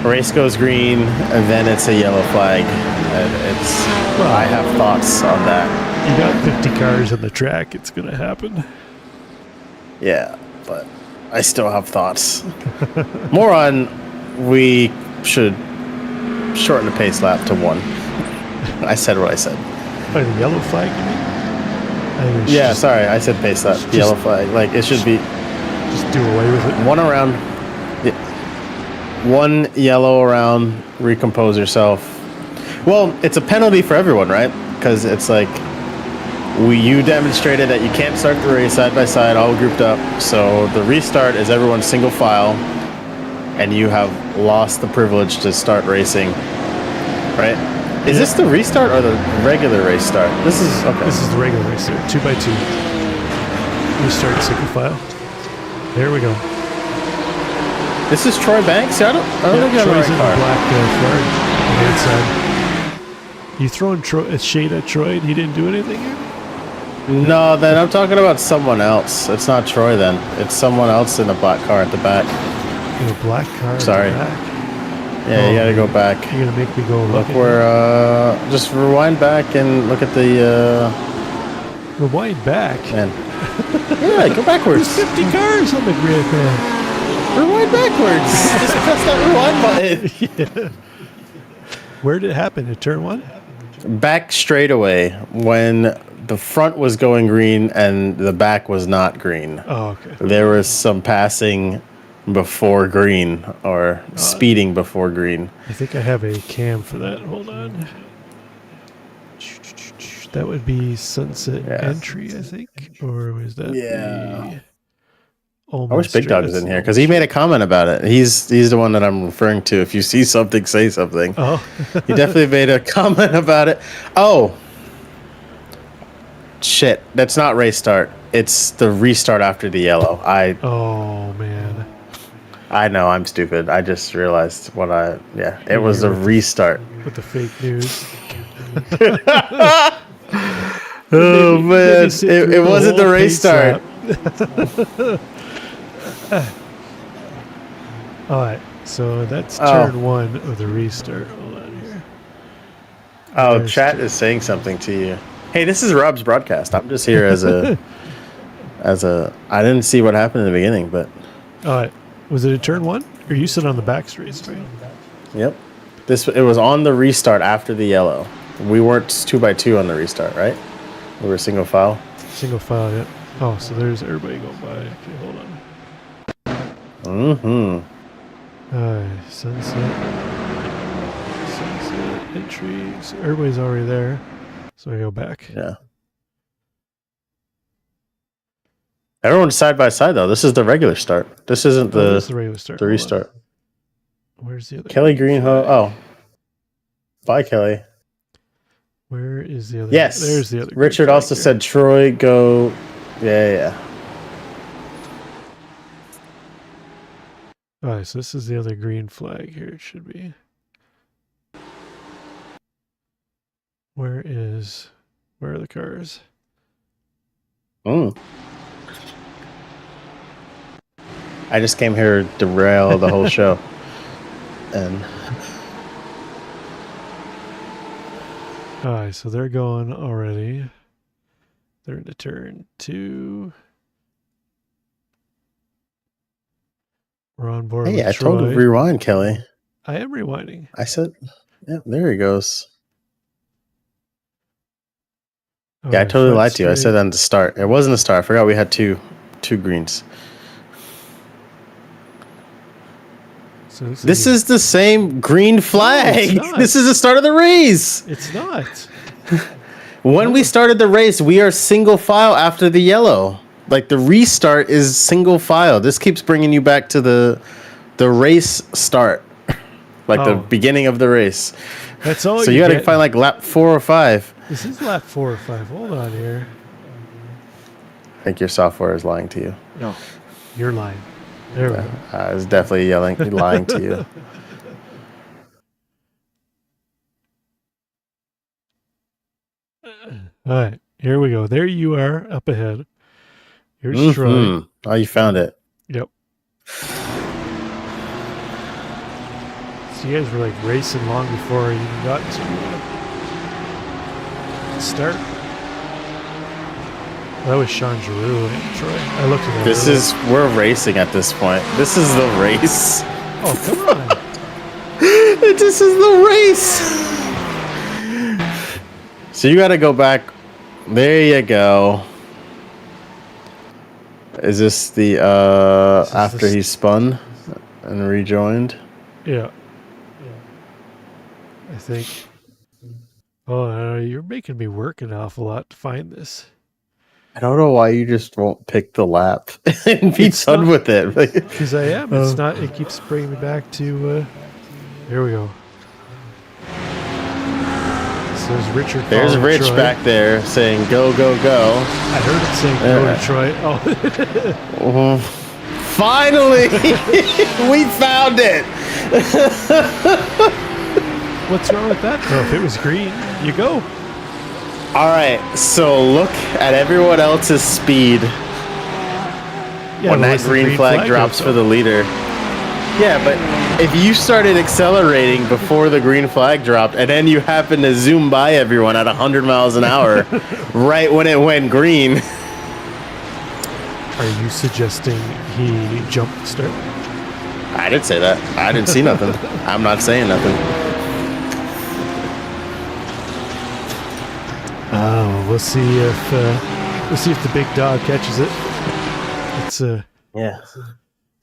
race goes green and then it's a yellow flag. And I have thoughts on that. You got 50 cars on the track. It's going to happen. Yeah, but I still have thoughts. More on we should shorten the pace lap to 1. I said what I said. By the yellow flag, you mean? Yeah, sorry, I said pace lap. Yellow flag. Like, it should be... Just do away with it. 1 around. Yeah. 1 yellow around, recompose yourself. Well, it's a penalty for everyone, right? Because it's like... You demonstrated that you can't start the race side by side, all grouped up. So the restart is everyone single file, and you have lost the privilege to start racing, right? Is this the restart or the regular race start? This is okay. This is the regular race start, 2x2. Restart single file. There we go. This is Troy Banks. I don't think you have the right Troy's in the car. black flag on the inside. You throwing a shade at Troy and he didn't do anything here? No, then I'm talking about someone else. It's not Troy then. It's someone else in a black car at the back. In a black car Sorry. at the back? Yeah, you gotta go back. You're going to make me go Look where, just rewind back and look at the, Rewind back? man. Yeah, go backwards. There's 50 cars on the grid, man. Rewind backwards. Just press that rewind button. Yeah. Where did it happen? At turn 1? Back straightaway when the front was going green and the back was not green. Oh, okay. There was some passing before green or speeding before green. I think I have a cam for that. Hold on. That would be Sunset Entry, I think. Or was that Yeah. the... I wish Big Dog was in here because he made a comment about it. He's the one that I'm referring to. If you see something, say something. Oh. He definitely made a comment about it. Oh. Shit. That's not race start. It's the restart after the yellow. Oh, man. I know, I'm stupid. I just realized it was a restart. With the fake news. Oh, man. It wasn't the race start. All right, so that's turn 1 of the restart. Hold on here. Oh, chat is saying something to you. Hey, this is Rob's broadcast. I'm just here as a... I didn't see what happened in the beginning, but... All right. Was it a turn 1? Or you sit on the back straight? Yep. It was on the restart after the yellow. We weren't 2x2 on the restart, right? We were single file. Single file, yeah. Oh, so there's everybody going by. Okay, hold on. Sunset entries. Everybody's already there, so I go back. Yeah. Everyone's side by side though. This is the regular start. This isn't This is the regular start. the Hold on. restart. Where's the other? Kelly green Greenho. flag? Oh, bye, Kelly. Where is the other? Yes. There's the other. green Richard flag also here. said Troy go. Yeah. Alright, so this is the other green flag here. It should be. Where are the cars? I just came here to derail the whole show. And Alright, so they're going already. They're into turn 2. We're on board hey, with I told Troy. you to rewind, Kelly. I am rewinding. I said, yeah, there he goes. Yeah, I Alright, totally front lied to you. I said straight. that at the start. It wasn't the start. I forgot we had two greens. So looks like This you- is the same green flag. not. This is the start of the race. It's not. When we started the race, we are single file after the yellow. Like the restart is single file. This keeps bringing you back to the race start, like the Oh. beginning of the race. That's all. So you got to find like lap 4 or 5. This is lap 4 or 5. Hold on here. I think your software is lying to you. No, you're lying. There we go. It's definitely lying to you. All right, here we go. There you are, up ahead. Here's Troy. Mhm. Oh, you found it. Yep. So you guys were like racing long before you even got to start. That was Sean Giroux and Troy. I looked at that. We're racing at this point. This is the race. Oh, come on. This is the race. So you got to go back. There you go. Is this the after he spun and rejoined? Yeah. I think. Oh, you're making me work an awful lot to find this. I don't know why you just won't pick the lap and be It's done not- with it. Because I am. It's not. It keeps bringing me back to. Here we go. So there's Richard. There's following Rich Troy. back there saying go, go, go. I heard it saying go to Troy. Oh, Finally, we found it. what's wrong with that? No, if it was green, you go. All right, so look at everyone else's speed Yeah, when but that once the green flag drops goes for the leader. Yeah, but if you started accelerating before the green flag dropped and then you happen to zoom by everyone at 100 miles an hour right when it went green. Are you suggesting he jumped start? I didn't say that. I didn't see nothing. I'm not saying nothing. Oh, we'll see if the big dog catches it. Let's Yeah.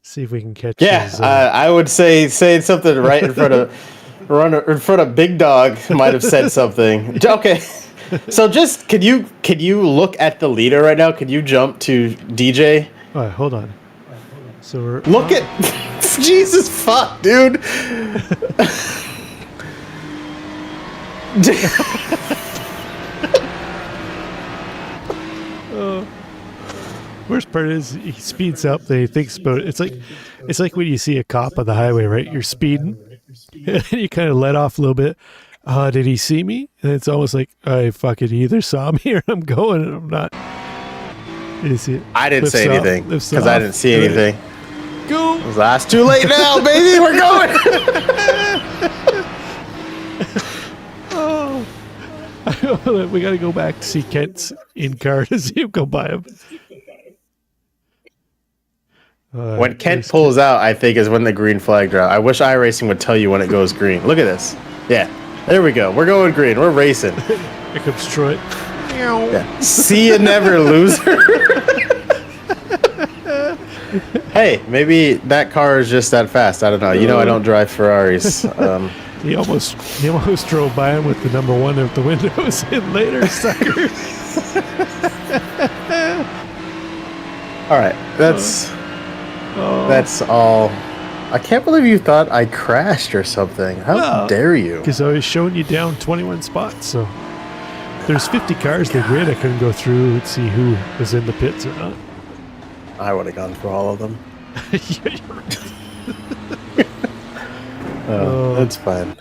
see if we can catch. Yeah, his, I would say something right in front of Big Dog might have said something. Okay, so just can you look at the leader right now? Can you jump to DJ? All right, hold on. So we're Look at Jesus fuck, dude. Worst part is he speeds up. Then he thinks about it. It's like when you see a cop on the highway, right? You're speeding, and you kind of let off a little bit. Did he see me? And it's almost like I fucking either saw me or I'm going and I'm not. Did you see it? I didn't Lifts say off, anything lifts because I off. didn't see anything. Go. It's too late now, baby. We're going. Oh, we got to go back to see Kent's in car to see him go by him. When Kent there's pulls out, I think is when the green flag drops. I wish iRacing would tell you when it goes green. Look at this. Yeah, there we go. We're going green. We're racing. Here comes Troy. Yeah. See you never, loser. Hey, maybe that car is just that fast. I don't know. You know, I don't drive Ferraris. He almost drove by him with the number 1 out the windows and later, sucker. All right, that's all. I can't believe you thought I crashed or something. How dare you? Because I was showing you down 21 spots, so there's 50 cars they grid. I couldn't go through and see who was in the pits or not. I would have gone for all of them. Yeah, you're right. That's fine.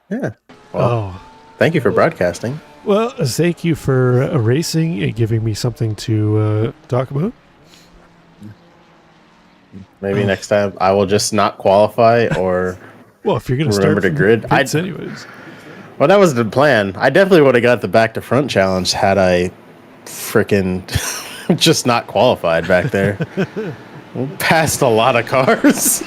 Yeah. Well, thank you for broadcasting. Well, thank you for racing and giving me something to talk about. Maybe next time I will just not qualify or Well, if you're going to start remember to grid. anyways. Well, that was the plan. I definitely would have got the back to front challenge had I freaking just not qualified back there. Passed a lot of cars.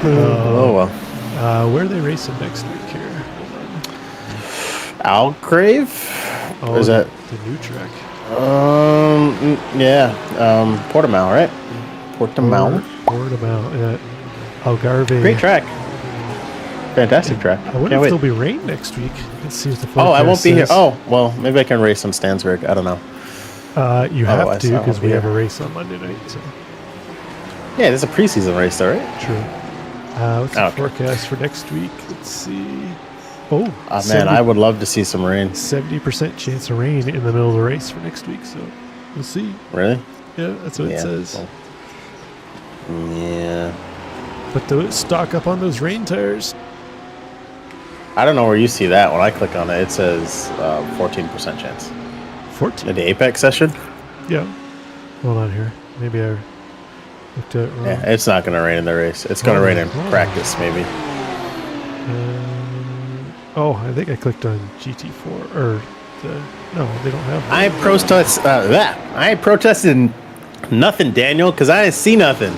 Oh well. Where are they racing next week here? Algrave? Oh, Or is that the new track? yeah, Portimao, right? Portimao. Portimao, yeah. Algarve. Great track. Fantastic track. I wonder Can't if wait. there'll be rain next week. Let's see what the Oh, I won't forecast be here. says. Oh, well, maybe I can race on Stansburg. I don't know. You have Otherwise, to I won't because be we have here. a race on Monday night. So Yeah, there's a preseason race though, right? true. What's the Okay. forecast for next week? Let's see. Oh, Man, I would love to see some rain. 70% chance of rain in the middle of the race for next week. So we'll see. Really? Yeah, that's what it Yeah, says. well, yeah. But stock up on those rain tires. I don't know where you see that. When I click on it, it says 14% chance. 14. In the Apex session? Yeah. Hold on here. Maybe I looked at it wrong. Yeah, it's not going to rain in the race. It's going to rain in practice, maybe. I think I clicked on GT4 or no, they don't have. I protested nothing, Daniel, because I didn't see nothing.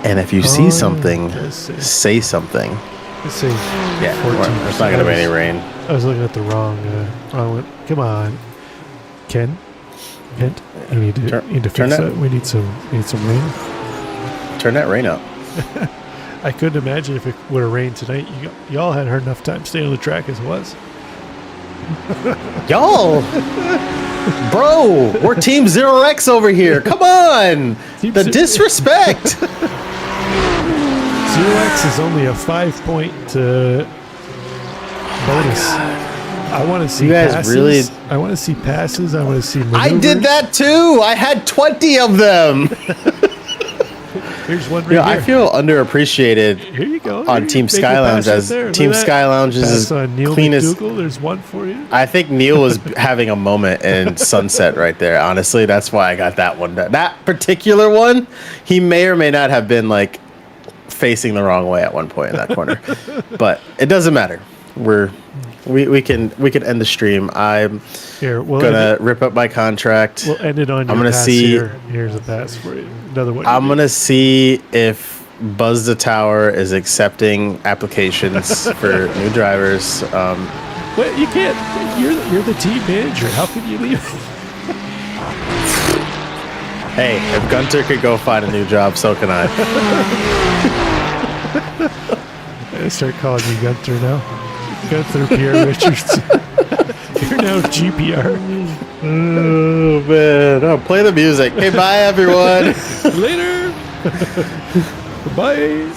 And if you see something, say something. Let's see. Yeah, 14%. there's not going to be any rain. I was looking at the wrong one. Come on, Kent, you need to turn fix that- that. We need some rain. Turn that rain up. I couldn't imagine if it would have rained tonight. Y'all had hard enough time staying on the track as it was. Y'all, bro, we're Team 0X over here. Come on. The disrespect. 0X is only a 5-point bonus. I want to see You guys passes. really- I want to see passes. I want to see maneuvers. I did that too. I had 20 of them. Here's one right You know, here. I feel underappreciated Here you go. on Here, Team make a Sky Lounge pass right as there. Look Team at that. Sky Lounge is Pass as on Neil clean as. McDougal. There's one for you. I think Neil was having a moment in Sunset right there. Honestly, that's why I got that one. That particular one, he may or may not have been like facing the wrong way at one point in that corner, but it doesn't matter. We can end the stream. I'm Here, we'll gonna rip up my contract. We'll end it on your I'm gonna pass see- here. Here's a pass for you. Another one. I'm gonna see if Buzz the Tower is accepting applications for new drivers. Well, you can't. You're the team manager. How can you leave? Hey, if Gunter could go find a new job, so can I. I start calling you Gunther now. Gunther Pierre Richards. You're now GPR. Oh man! Oh, play the music. Hey, bye everyone. Later. Bye.